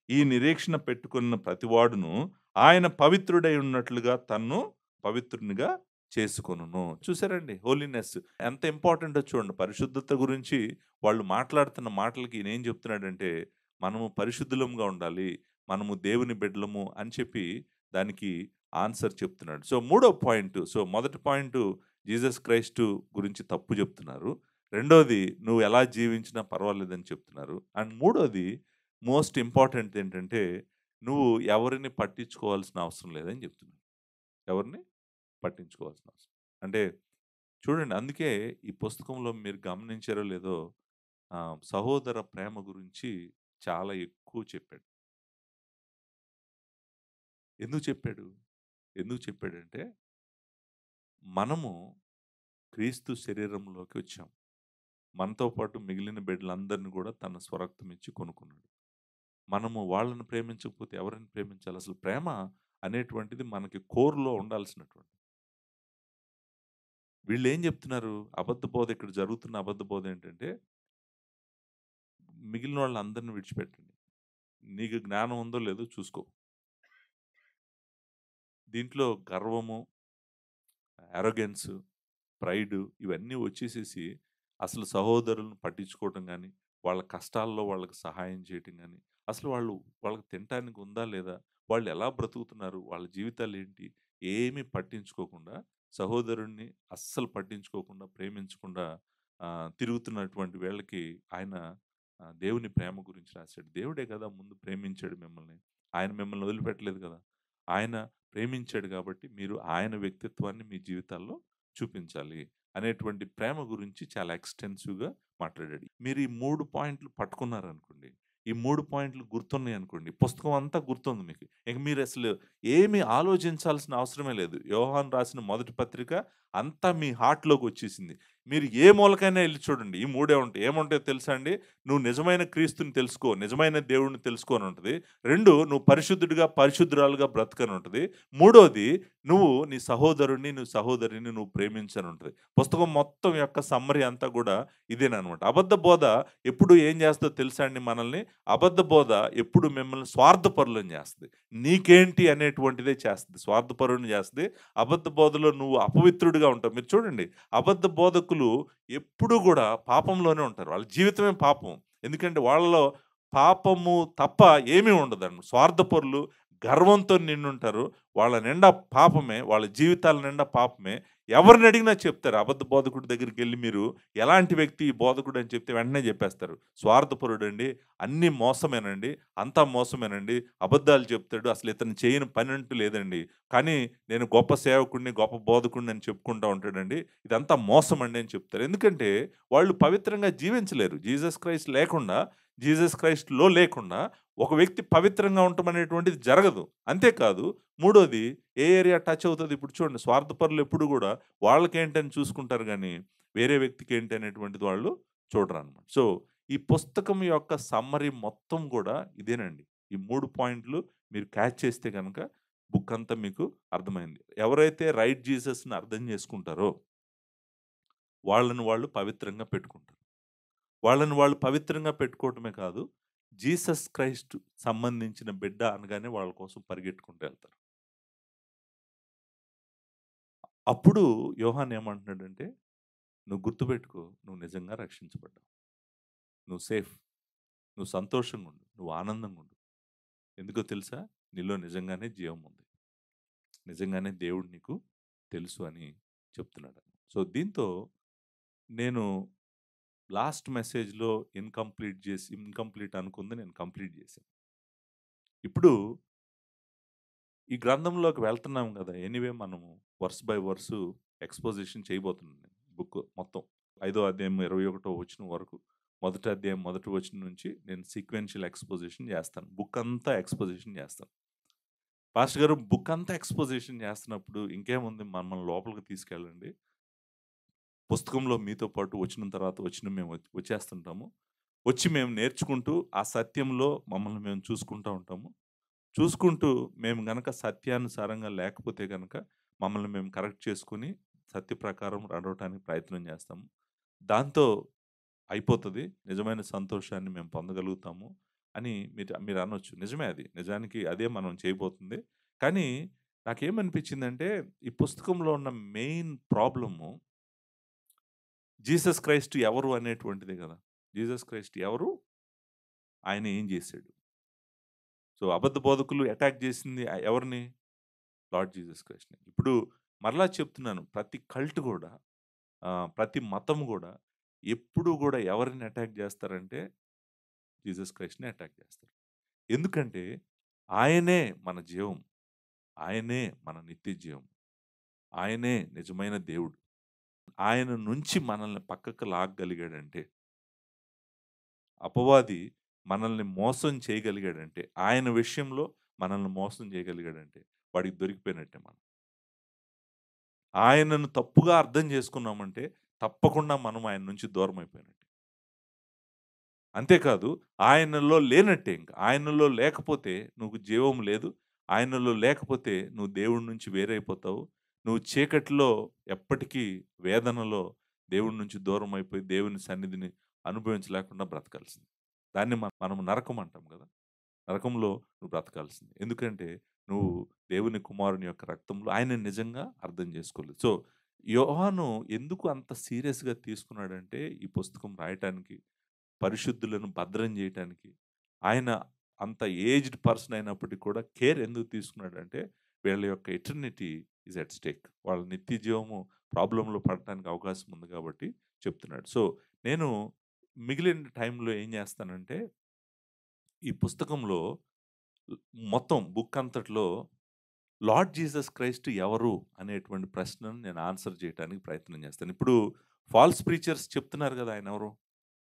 ఈ నిరీక్షణ పెట్టుకున్న ప్రతివాడును ఆయన పవిత్రుడై ఉన్నట్లుగా తన్ను పవిత్రునిగా చేసుకొనును. చూసారండి హోలీనెస్ ఎంత ఇంపార్టెంటో చూడండి. పరిశుద్ధత గురించి వాళ్ళు మాట్లాడుతున్న మాటలకి ఈయన ఏం చెప్తున్నాడంటే, మనము పరిశుద్ధులముగా ఉండాలి. మనము దేవుని బిడ్డలము అని చెప్పి దానికి ఆన్సర్ చెప్తున్నాడు. సో, మూడో పాయింట్. సో, మొదటి పాయింటు జీసస్ క్రైస్టు గురించి తప్పు చెప్తున్నారు. రెండోది నువ్వు ఎలా జీవించినా పర్వాలేదని చెప్తున్నారు. అండ్ మూడోది మోస్ట్ ఇంపార్టెంట్ ఏంటంటే, నువ్వు ఎవరిని పట్టించుకోవాల్సిన అవసరం లేదని చెప్తున్నాను. ఎవరిని పట్టించుకోవాల్సిన అవసరం. అంటే చూడండి, అందుకే ఈ పుస్తకంలో మీరు గమనించారో లేదో సహోదర ప్రేమ గురించి చాలా ఎక్కువ చెప్పాడు. ఎందుకు చెప్పాడు? ఎందుకు చెప్పాడంటే, మనము క్రీస్తు శరీరంలోకి వచ్చాం. మనతో పాటు మిగిలిన బిడ్డలందరిని కూడా తన స్వరక్తం ఇచ్చి కొనుక్కున్నాడు. మనము వాళ్ళని ప్రేమించకపోతే ఎవరిని ప్రేమించాలి? అసలు ప్రేమ అనేటువంటిది మనకి కోర్‌లో ఉండాల్సినటువంటిది. వీళ్ళేం జెప్తున్నారు? అబద్ధ బోధ ఇక్కడ జరుగుతున్న అబద్ధ బోధ ఏంటంటే, మిగిలిన వాళ్ళందరిని విడిచిపెట్టండి. నీకు జ్ఞానం ఉందో లేదో చూసుకో. దీంట్లో గర్వము, అరోగెన్స్, ప్రైడ్ ఇవన్నీ వచ్చేసేసి అసలు సహోదరులను పట్టించుకోవటం గానీ, వాళ్ళ కష్టాల్లో వాళ్ళకి సహాయం చేయటం గానీ, అసలు వాళ్ళకి తినటానికి ఉందా లేదా? వాళ్ళు ఎలా బ్రతుకుతున్నారు? వాళ్ళ జీవితాలేంటి? ఏమీ పట్టించుకోకుండా, సహోదరుడిని అస్సలు పట్టించుకోకుండా, ప్రేమించకుండా తిరుగుతున్నటువంటి వీళ్ళకి ఆయన దేవుని ప్రేమ గురించి రాసాడు. దేవుడే కదా ముందు ప్రేమించాడు మిమ్మల్ని. ఆయన మిమ్మల్ని వదిలిపెట్టలేదు కదా! ఆయన ప్రేమించాడు కాబట్టి మీరు ఆయన వ్యక్తిత్వాన్ని మీ జీవితాల్లో చూపించాలి అనేటువంటి ప్రేమ గురించి చాలా ఎక్స్‌టెన్సివ్‌గా మాట్లాడాడు. మీరు ఈ 3 పాయింట్లు పట్టుకున్నారనుకోండి. ఈ 3 పాయింట్లు గుర్తున్నాయనుకోండి. పుస్తకం అంతా గుర్తుంది మీకు. ఇక మీరసలు ఏమి ఆలోచించాల్సిన అవసరమే లేదు. యోహాను రాసిన మొదటి పత్రిక అంతా మీ హార్ట్‌లోకొచ్చేసింది. మీరు ఏ మూలకైనా ఎళ్లి చూడండి. ఈ మూడే ఉంటాయి. ఏముంటాయో తెలుసా అండి? నువ్వు నిజమైన క్రీస్తుని తెలుసుకో, నిజమైన దేవుడిని తెలుసుకో అని ఉంటది. 2 నువ్వు పరిశుద్ధుడిగా, పరిశుద్ధురాలుగా బ్రతుకని ఉంటది. మూడోది నువ్వు నీ సహోదరుడిని, నీ సహోదరిని నువ్వు ప్రేమించని ఉంటది. పుస్తకం మొత్తం యొక్క సమ్మరీ అంతా కూడా ఇదేననమాట. అబద్ధ బోధ ఎప్పుడు ఏం చేస్తదో తెలుసా అండి మనల్ని? అబద్ధ బోధ ఎప్పుడు మిమ్మల్ని స్వార్థపరులను చేస్తది. నీకేంటి అనేటువంటిదే చేస్తది. స్వార్థపరులను చేస్తది. అబద్ధ బోధలో నువ్వు అపవిత్రుడిగా ఉంటావు. మీరు చూడండి, అబద్ధ బోధకులు ఎప్పుడూ గూడా పాపంలోనే ఉంటారు. వాళ్ళ జీవితమే పాపం. ఎందుకంటే వాళ్ళలో పాపము తప్ప ఏమీ ఉండదండి. స్వార్థపరులు, గర్వంతో నిండుంటారు. వాళ్ళ నిండా పాపమే. వాళ్ళ జీవితాల నిండా పాపమే. ఎవరిని అడిగినా చెప్తారు. అబద్ధ బోధకుడి దగ్గరికెళ్లి మీరు ఎలాంటి వ్యక్తి ఈ బోధకుడు అని చెప్తే వెంటనే చెప్పేస్తారు. స్వార్థపరుడండి, అన్నీ మోసమేనండి, అంతా మోసమేనండి, అబద్ధాలు చెప్తాడు, అసలు ఇతను చేయని పనంటూ లేదండి. కానీ నేను గొప్ప సేవకుడిని, గొప్ప బోధకుడిని అని చెప్పుకుంటా ఉంటాడండి. ఇదంతా మోసమండి అని చెప్తారు. ఎందుకంటే వాళ్ళు పవిత్రంగా జీవించలేరు. జీసస్ క్రైస్ట్‌లో లేకుండా ఒక వ్యక్తి పవిత్రంగా ఉండటం అనేటువంటిది జరగదు. అంతేకాదు మూడోది ఏ ఏరియా టచ్ అవుతది ఇప్పుడు చూడండి. స్వార్థపరులు ఎప్పుడు గూడా వాళ్ళకేంటని చూసుకుంటారు గానీ, వేరే వ్యక్తికి ఏంటి అనేటువంటిది వాళ్ళు చూడరనమాట. సో, ఈ పుస్తకం యొక్క సమ్మరీ మొత్తం గూడా ఇదేనండి. ఈ 3 పాయింట్లు మీరు క్యాచ్ చేస్తే గనక బుక్ అంతా మీకు అర్థమైంది. ఎవరైతే రైట్ జీసస్‌ని అర్థం చేసుకుంటారో వాళ్ళని వాళ్ళు పవిత్రంగా పెట్టుకుంటారు. వాళ్ళని వాళ్ళు పవిత్రంగా పెట్టుకోవటమే కాదు, జీసస్ క్రైస్ట్ సంబంధించిన బిడ్డ అనగానే వాళ్ళ కోసం పరిగెట్టుకుంటూ ఎళ్తారు. అప్పుడు యోహాన్ ఏమంటున్నాడంటే, "నువ్వు గుర్తుపెట్టుకో, నువ్వు నిజంగా రక్షించబడ్డావు. నువ్వు సేఫ్. నువ్వు సంతోషంగా ఉండు. నువ్వు ఆనందంగా ఉండు. ఎందుకో తెలుసా? నీలో నిజంగానే జీవం ఉంది. నిజంగానే దేవుడు నీకు తెలుసు అని చెప్తున్నాడు. సో, దీంతో నేను లాస్ట్ మెసేజ్‌లో ఇన్‌కంప్లీట్ అనుకుంది నేను కంప్లీట్ చేశాను. ఇప్పుడు ఈ గ్రంథంలోకి వెళ్తున్నాం గదా! ఎనీవే మనము వర్స్ బై వర్స్ ఎక్స్‌పోజిషన్ చేయబోతున్నాను నేను బుక్ మొత్తం. 5వ అధ్యాయం 21వ వచనం వరకు, మొదటి అధ్యాయం మొదటి వచనం నుంచి నేను సీక్వెన్షియల్ ఎక్స్‌పోజిషన్ చేస్తాను. బుక్ అంతా ఎక్స్‌పోజిషన్ చేస్తాను. పాస్టర్ గారు బుక్ అంతా ఎక్స్‌పోజిషన్ చేస్తున్నప్పుడు ఇంకేముంది మమ్మల్ని లోపలికి తీసుకెళ్ళండి. పుస్తకంలో మీతో పాటు వచనం తర్వాత వచనం మేము వచ్చేస్తుంటాము. వచ్చి మేము నేర్చుకుంటూ ఆ సత్యంలో మమ్మల్ని మేము చూసుకుంటా ఉంటాము. చూసుకుంటూ మేము గనక సత్యానుసారంగా లేకపోతే గనక మమ్మల్ని మేము కరెక్ట్ చేసుకొని సత్య ప్రకారం నడవటానికి ప్రయత్నం చేస్తాము. దాంతో అయిపోతది. నిజమైన సంతోషాన్ని మేము పొందగలుగుతాము అని మీరు అనొచ్చు. నిజమే అది. నిజానికి అదే మనం చేయబోతుంది. కానీ నాకేమనిపించిందంటే ఈ పుస్తకంలో ఉన్న మెయిన్ ప్రాబ్లము జీసస్ క్రైస్ట్ ఎవరు అనేటువంటిదే గదా! జీసస్ క్రైస్ట్ ఎవరు? ఆయన ఏం జేశాడు? సో, అబద్ధ బోధకులు అటాక్ జేసింది ఎవరిని? లార్డ్ జీసస్ క్రైస్ట్‌ని. ఇప్పుడు మరలా చెప్తున్నాను. ప్రతి కల్ట్ గూడా ప్రతి మతం గూడా ఎప్పుడు గూడా ఎవరిని అటాక్ జేస్తారంటే జీసస్ క్రైస్ట్‌ని అటాక్ జేస్తారు. ఎందుకంటే ఆయనే మన జీవం. ఆయనే మన నిత్య జీవం. ఆయనే నిజమైన దేవుడు. ఆయన నుంచి మనల్ని పక్కకు లాగగలిగాడంటే అపవాది మనల్ని మోసం చేయగలిగాడంటే, ఆయన విషయంలో మనల్ని మోసం చేయగలిగాడంటే, వాడికి దొరికిపోయినట్టే మనం. ఆయనను తప్పుగా అర్థం చేసుకున్నామంటే, తప్పకుండా మనం ఆయన నుంచి దూరమైపోయినట్టే. అంతేకాదు, ఆయనలో లేనట్టే ఇంక. ఆయనలో లేకపోతే నువ్వు జీవం లేదు. ఆయనలో లేకపోతే నువ్వు దేవుడి నుంచి వేరైపోతావు. నువ్వు చీకటిలో ఎప్పటికీ వేదనలో దేవుడి నుంచి దూరమైపోయి, దేవుని సన్నిధిని అనుభవించలేకుండా బ్రతకాల్సిందే. దాన్ని మనం నరకం అంటాం గదా! నరకంలో నువ్వు బ్రతకాల్సిందే. ఎందుకంటే, నువ్వు దేవుని కుమారుని యొక్క రక్తంలో ఆయనని నిజంగా అర్థం చేసుకోలేదు. సో, యోహాను ఎందుకు అంత సీరియస్‌గా తీసుకున్నాడంటే, ఈ పుస్తకం రాయటానికి, పరిశుద్ధులను భద్రం జేయటానికి, ఆయన అంత ఏజ్డ్ పర్సన్ అయినప్పటికి కూడా కేర్ ఎందుకు తీసుకున్నాడంటే, వీళ్ళ యొక్క ఎటర్నిటీ ఈస్ ఎట్ స్టేక్. వాళ్ళ నిత్య జీవము ప్రాబ్లమ్‌లో పడటానికి అవకాశం ఉంది కాబట్టి చెప్తున్నాడు. సో, నేను మిగిలిన టైంలో ఏం జేస్తానంటే, ఈ పుస్తకంలో ల్ మొత్తం బుక్ అంతట్లో లార్డ్ జీసస్ క్రైస్ట్ ఎవరు? అనేటువంటి ప్రశ్నను నేను ఆన్సర్ చేయటానికి ప్రయత్నం చేస్తాను. ఇప్పుడు ఫాల్స్ ప్రీచర్స్ చెప్తున్నారు గదా! ఆయనెవరో.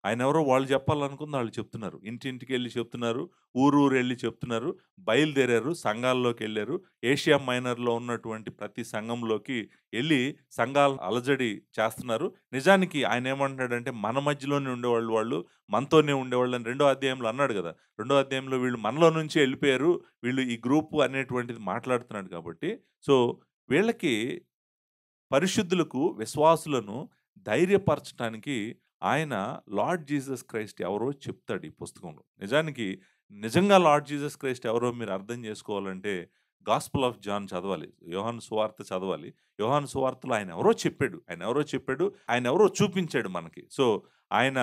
ఆయనెవరో వాళ్ళు చెప్పాలనుకుంది ఆళ్ళు చెప్తున్నారు. ఇంటింటికెళ్ళి చెప్తున్నారు. ఊరూరెళ్ళి చెప్తున్నారు. బయలుదేరారు. సంఘాల్లోకెళ్లారు. ఏషియా మైనర్‌లో ఉన్నటువంటి ప్రతి సంఘంలోకి ఎళ్లి సంఘాలు అలజడి చేస్తున్నారు. నిజానికి ఆయనేమంటున్నాడంటే, మన మధ్యలోనే ఉండేవాళ్ళు వాళ్ళు. మనతోనే ఉండేవాళ్ళని రెండో అధ్యాయంలో అన్నాడు గదా! రెండో అధ్యాయంలో వీళ్ళు మనలో నుంచే ఎళ్ళిపోయారు. వీళ్ళు ఈ గ్రూపు అనేటువంటిది మాట్లాడుతున్నాడు కాబట్టి, సో, వీళ్ళకి పరిశుద్ధులకు, విశ్వాసులను ధైర్యపరచటానికి ఆయన లార్డ్ జీసస్ క్రైస్ట్ ఎవరో చెప్తాడు ఈ పుస్తకంలో. నిజానికి నిజంగా లార్డ్ జీసస్ క్రైస్ట్ ఎవరో మీరు అర్థం చేసుకోవాలంటే గాస్పెల్ ఆఫ్ జాన్ చదవాలి. యోహాను సువార్త చదవాలి. యోహాను సువార్తలో ఆయన ఎవరో చెప్పాడు. ఆయన ఎవరో చెప్పాడు. ఆయన ఎవరో చూపించాడు మనకి. సో, ఆయన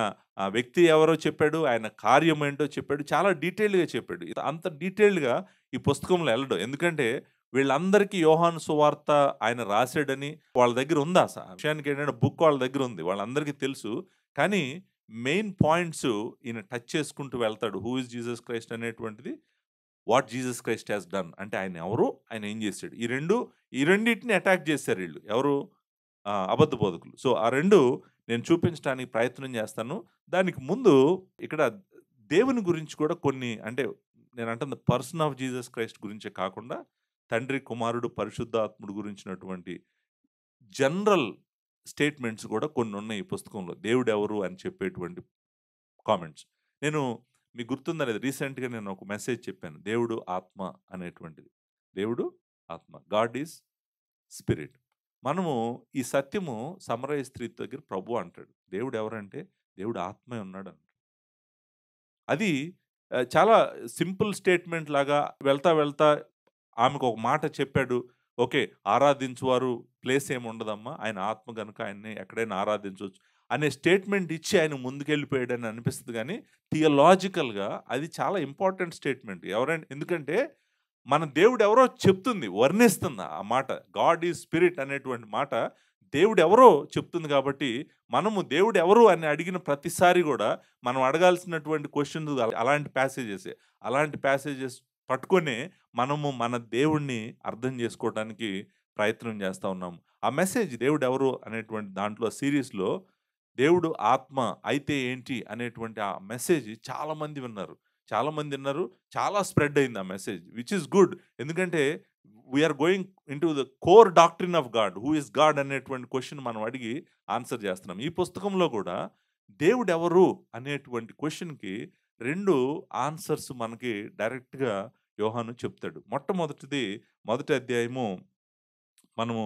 వ్యక్తి ఎవరో చెప్పాడు. ఆయన కార్యం ఏంటో చెప్పాడు. చాలా డీటెయిల్డ్‌గా చెప్పాడు. అంత డీటెయిల్డ్‌గా ఈ పుస్తకంలో ఎళ్ళడు. ఎందుకంటే వీళ్ళందరికీ యోహాను సువార్త ఆయన రాసాడని వాళ్ళ దగ్గర ఉంది ఆ విషయానికి ఏంటంటే బుక్ వాళ్ళ దగ్గర ఉంది. వాళ్ళందరికీ తెలుసు. కానీ మెయిన్ పాయింట్స్ ఈయన టచ్ చేసుకుంటూ వెళ్తాడు. హూ ఈస్ జీసస్ క్రైస్ట్ అనేటువంటిది, what Jesus Christ has done అంటే ఆయన ఎవరు? ఆయన ఏం చేసాడు? ఈ రెండిటిని అటాక్ చేసారు ఈళ్ళు. ఎవరు? అబద్ధ బోధకులు. సో, ఆ 2 నేను చూపించడానికి ప్రయత్నం చేస్తాను. దానికి ముందు ఇక్కడ దేవుని గురించి కూడా కొన్ని అంటే నేనంటుంది పర్సన్ ఆఫ్ జీసస్ క్రైస్ట్ గురించే కాకుండా తండ్రి, కుమారుడు, పరిశుద్ధాత్ముడు గురించినటువంటి జనరల్ స్టేట్మెంట్స్ కూడా కొన్నున్నాయి ఈ పుస్తకంలో. దేవుడెవరు అని చెప్పేటువంటి కామెంట్స్. నేను మీకు గుర్తుందా లేదా రీసెంట్‌గా నేను ఒక మెసేజ్ చెప్పాను. దేవుడు ఆత్మ అనేటువంటిది. దేవుడు ఆత్మ. God is spirit. మనము ఈ సత్యము సమరయ స్త్రీ దగ్గర ప్రభువు అంటాడు. దేవుడెవరంటే దేవుడు ఆత్మే ఉన్నాడంటాడు. అది చాలా సింపుల్ స్టేట్మెంట్ లాగా వెళ్తా, వెళ్తా ఆమెకొక మాట చెప్పాడు. ఓకే. ఆరాధించువారు ప్లేస్ ఏమి ఉండదమ్మా. ఆయన ఆత్మ గనుక ఆయన్ని ఎక్కడైనా ఆరాధించొచ్చు. అనే స్టేట్మెంట్ ఇచ్చి ఆయన ముందుకెళ్ళిపోయాడని అనిపిస్తది గానీ, థియలాజికల్‌గా అది చాలా ఇంపార్టెంట్ స్టేట్మెంట్. ఎందుకంటే మన దేవుడు ఎవరో చెప్తుంది, వర్ణిస్తుంది ఆ మాట. గాడ్ ఈజ్ స్పిరిట్ అనేటువంటి మాట దేవుడు ఎవరో చెప్తుంది కాబట్టి, మనము దేవుడు ఎవరు అని అడిగిన ప్రతిసారి గూడా, మనం అడగాల్సినటువంటి క్వెషన్స్ అలాంటి ప్యాసేజెసే. అలాంటి ప్యాసేజెస్ పట్టుకొనే మనము మన దేవుడిని అర్థం చేసుకోవటానికి ప్రయత్నం చేస్తా ఉన్నాము. ఆ మెసేజ్ దేవుడు ఎవరు అనేటువంటి దాంట్లో సీరీస్‌లో దేవుడు ఆత్మ అయితే ఏంటి అనేటువంటి ఆ మెసేజ్ చాలామంది విన్నారు. చాలామంది విన్నారు. చాలా స్ప్రెడ్ అయింది ఆ మెసేజ్. Which is good. ఎందుకంటే we're going into the core doctrine of God. Who is God అనేటువంటి క్వెషన్ మనం అడిగి ఆన్సర్ చేస్తున్నాం. ఈ పుస్తకంలో కూడా దేవుడెవరు అనేటువంటి క్వెషన్‌కి 2 ఆన్సర్స్ మనకి డైరెక్ట్‌గా యోహాను చెప్తాడు. మొట్టమొదటిది మొదటి అధ్యాయము మనము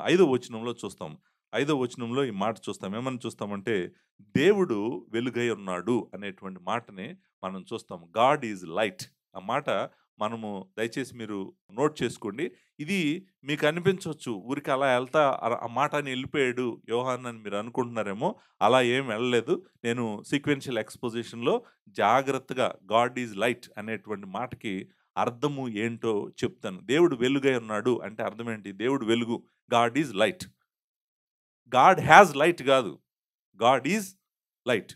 5వ వచనంలో చూస్తాం. 5వ వచనంలో ఈ మాట చూస్తాం. ఏమని చూస్తామంటే, దేవుడు వెలుగై ఉన్నాడు అనేటువంటి మాటని మనం చూస్తాం. God is light. ఆ మాట మనము దయచేసి మీరు నోట్ చేసుకోండి. ఇది మీకు అనిపించొచ్చు. ఊరికే అలా ఎళ్తా ఆ మాట అని ఎళ్ళిపోయాడు యోహాన్ అని మీరు అనుకుంటున్నారేమో. అలా ఏం వెళ్ళలేదు. నేను సీక్వెన్షియల్ ఎక్స్‌పోజిషన్‌లో జాగ్రత్తగా గాడ్ ఈజ్ లైట్ అనేటువంటి మాటకి అర్థము ఏంటో చెప్తాను. దేవుడు వెలుగై ఉన్నాడు అంటే అర్థం ఏంటి? దేవుడు వెలుగు. God is light. God has light గాదు. God is light.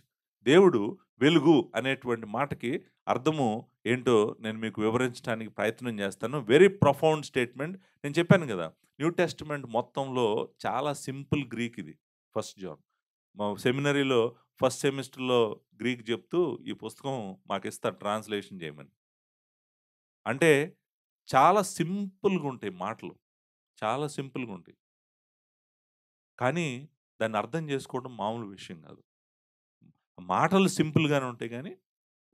దేవుడు వెలుగు అనేటువంటి మాటకి అర్థము ఏంటో నేను మీకు వివరించడానికి ప్రయత్నం చేస్తాను. Very profound statement. నేను చెప్పాను గదా! న్యూ టెస్టమెంట్ మొత్తంలో చాలా సింపుల్ గ్రీక్ ఇది. First John. మా సెమినరీలో ఫస్ట్ సెమిస్టర్‌లో గ్రీక్ చెప్తూ ఈ పుస్తకం మాకిస్తారు ట్రాన్స్‌లేషన్ చేయమని. అంటే చాలా సింపుల్‌గుంటాయి మాటలు. చాలా సింపుల్‌గుంటాయి. కానీ దాన్ని అర్థం చేసుకోవడం మామూలు విషయం కాదు. మాటలు సింపుల్‌గానే ఉంటాయి గానీ,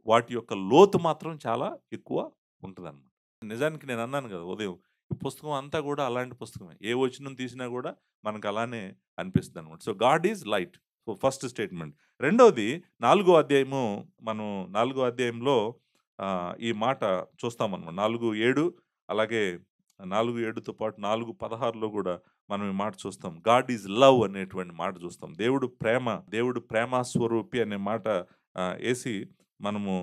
వాటి యొక్క లోతు మాత్రం చాలా ఎక్కువ ఉంటదనమాట. నిజానికి నేనన్నాను గదా! ఉదయం. ఈ పుస్తకం అంతా గూడా అలాంటి పుస్తకమే. ఏ వచనం తీసినా గూడా మనకు అలానే అనిపిస్తదనమాట. So, God is light. So, first statement. రెండోది 4 అధ్యాయము మనం 4 అధ్యాయంలో ఈ మాట చూస్తామనమాట. 4:7 అలాగే 4:7తో పాటు 4:16లో గూడా మనం ఈ మాట చూస్తాం. గాడ్ ఈజ్ లవ్ అనేటువంటి మాట చూస్తాం. దేవుడు ప్రేమ, దేవుడు ప్రేమ స్వరూపి అనే మాట ఏసి మనము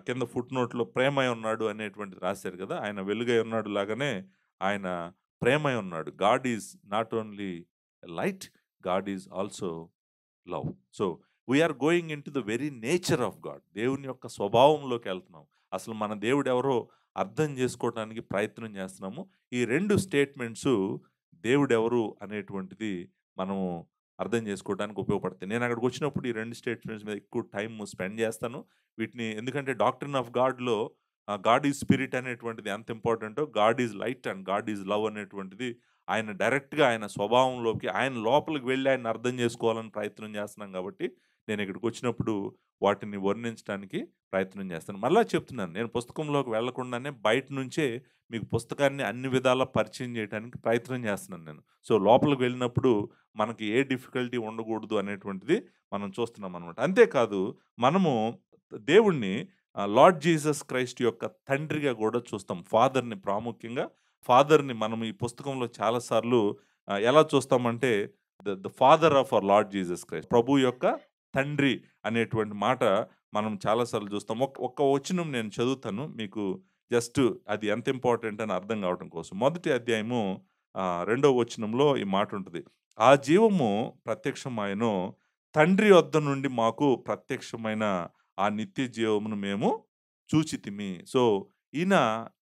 కింద ఫుట్‌నోట్‌లో ప్రేమై ఉన్నాడు అనేటువంటిది రాశారు గదా! ఆయన వెలుగై ఉన్నాడు లాగానే ఆయన ప్రేమై ఉన్నాడు. God is not only light, God is also love. So, we are going into the very nature of God. దేవుని యొక్క స్వభావంలోకెళ్తున్నాం. అసలు మన దేవుడెవరో అర్థం చేసుకోవటానికి ప్రయత్నం చేస్తున్నాము. ఈ 2 స్టేట్మెంట్సు దేవుడెవరు అనేటువంటిది మనము అర్థం చేసుకోవడానికి ఉపయోగపడతాయి. నేనక్కడికొచ్చినప్పుడు ఈ 2 స్టేట్మెంట్స్ మీద ఎక్కువ టైమ్ స్పెండ్ చేస్తాను. వీటిని ఎందుకంటే డాక్ట్రిన్ ఆఫ్ గాడ్‌లో గాడ్ ఈజ్ స్పిరిట్ అనేటువంటిది ఎంత ఇంపార్టెంటో, God is light and God is love అనేటువంటిది ఆయన డైరెక్ట్‌గా ఆయన స్వభావంలోకి, ఆయన లోపలికి వెళ్లి ఆయన్ని అర్థం చేసుకోవాలని ప్రయత్నం చేస్తున్నాం కాబట్టి, నేనిక్కడికొచ్చినప్పుడు వాటిని వర్ణించడానికి ప్రయత్నం చేస్తాను. మళ్ళా చెప్తున్నాను. నేను పుస్తకంలోకి వెళ్ళకుండానే బయట నుంచే మీకు పుస్తకాన్ని అన్ని విధాలా పరిచయం చేయడానికి ప్రయత్నం చేస్తున్నాను నేను. సో, లోపలికి వెళ్ళినప్పుడు మనకి ఏ డిఫికల్టీ ఉండకూడదు అనేటువంటిది మనం చూస్తున్నామనమాట. అంతేకాదు మనము దేవుడిని లార్డ్ జీసస్ క్రైస్ట్ యొక్క తండ్రిగా గూడా చూస్తాం. ఫాదర్‌ని ప్రాముఖ్యంగా ఫాదర్‌ని మనం ఈ పుస్తకంలో చాలా సార్లు ఎలా చూస్తామంటే the Father of our Lord Jesus Christ. ప్రభువు యొక్క తండ్రి అనేటువంటి మాట మనం చాలా సార్లు చూస్తాం. ఒక్క వచనం నేను చదువుతాను. మీకు జస్ట్ అది ఎంత ఇంపార్టెంట్ అని అర్థం కావటం కోసం. మొదటి అధ్యాయము రెండో వచనంలో ఈ మాట ఉంటది. ఆ జీవము ప్రత్యక్షమాయెను. తండ్రి వద్ద నుండి మాకు ప్రత్యక్షమైన ఆ నిత్య జీవమును మేము చూచితిమి. సో, ఈయన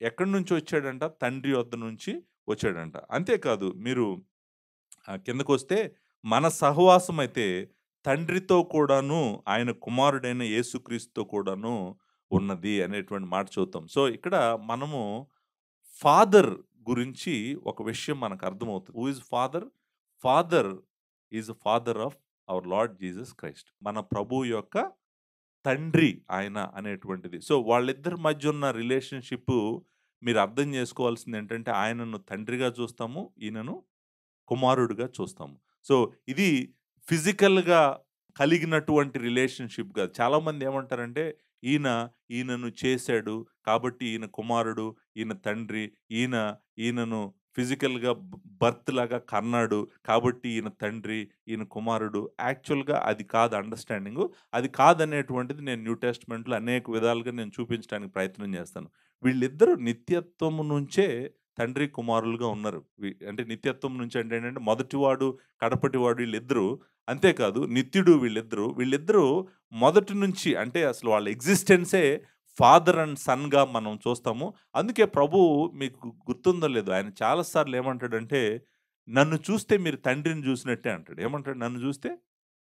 ఎక్కడి నుంచి వచ్చాడంట? తండ్రి వద్ద నుంచి వచ్చాడంట. అంతేకాదు మీరు కిందకొస్తే మన సహవాసం అయితే తండ్రితో కూడాను, ఆయన కుమారుడైన యేసుక్రీస్తుతో కూడాను ఉన్నది అనేటువంటి మాట చూద్దాం. సో, ఇక్కడ మనము ఫాదర్ గురించి ఒక విషయం మనకు అర్థమవుతుంది. Who is father? Father is father of our Lord Jesus Christ. మన ప్రభువు యొక్క తండ్రి ఆయన అనేటువంటిది. సో, వాళ్ళిద్దరి మధ్య ఉన్న రిలేషన్‌షిప్పు మీరు అర్థం చేసుకోవాల్సిందేంటంటే, ఆయనను తండ్రిగా చూస్తాము. ఈయనను కుమారుడుగా చూస్తాము. సో, ఇది ఫిజికల్‌గా కలిగినటువంటి రిలేషన్‌షిప్ గాదు. చాలామంది ఏమంటారంటే, ఈయనను చేసాడు. కాబట్టి ఈయన కుమారుడు, ఈయన తండ్రి, ఈయనను ఫిజికల్‌గా బర్త్ లాగా కన్నాడు. కాబట్టి ఈయన తండ్రి, ఈయన కుమారుడు. యాక్చువల్‌గా అది కాదు అండర్‌స్టాండింగు. అది కాదనేటువంటిది నేను న్యూ టెస్టమెంట్‌లో అనేక విధాలుగా నేను చూపించడానికి ప్రయత్నం చేస్తాను. వీళ్ళిద్దరూ నిత్యత్వము నుంచే తండ్రి, కుమారులుగా ఉన్నారు. అంటే నిత్యత్వం నుంచి అంటే ఏంటంటే మొదటివాడు, కడపటివాడు వీళ్ళిద్దరూ. అంతేకాదు నిత్యుడు వీళ్ళిద్దరూ. వీళ్ళిద్దరూ మొదటి నుంచి అంటే అసలు వాళ్ళ ఎగ్జిస్టెన్సే ఫాదర్ అండ్ సన్‌గా మనం చూస్తాము. అందుకే ప్రభువు మీకు గుర్తుందో లేదో ఆయన చాలా సార్లు ఏమంటాడంటే, "నన్ను చూస్తే మీరు తండ్రిని చూసినట్టే" అంటాడు. ఏమంటాడు? "నన్ను చూస్తే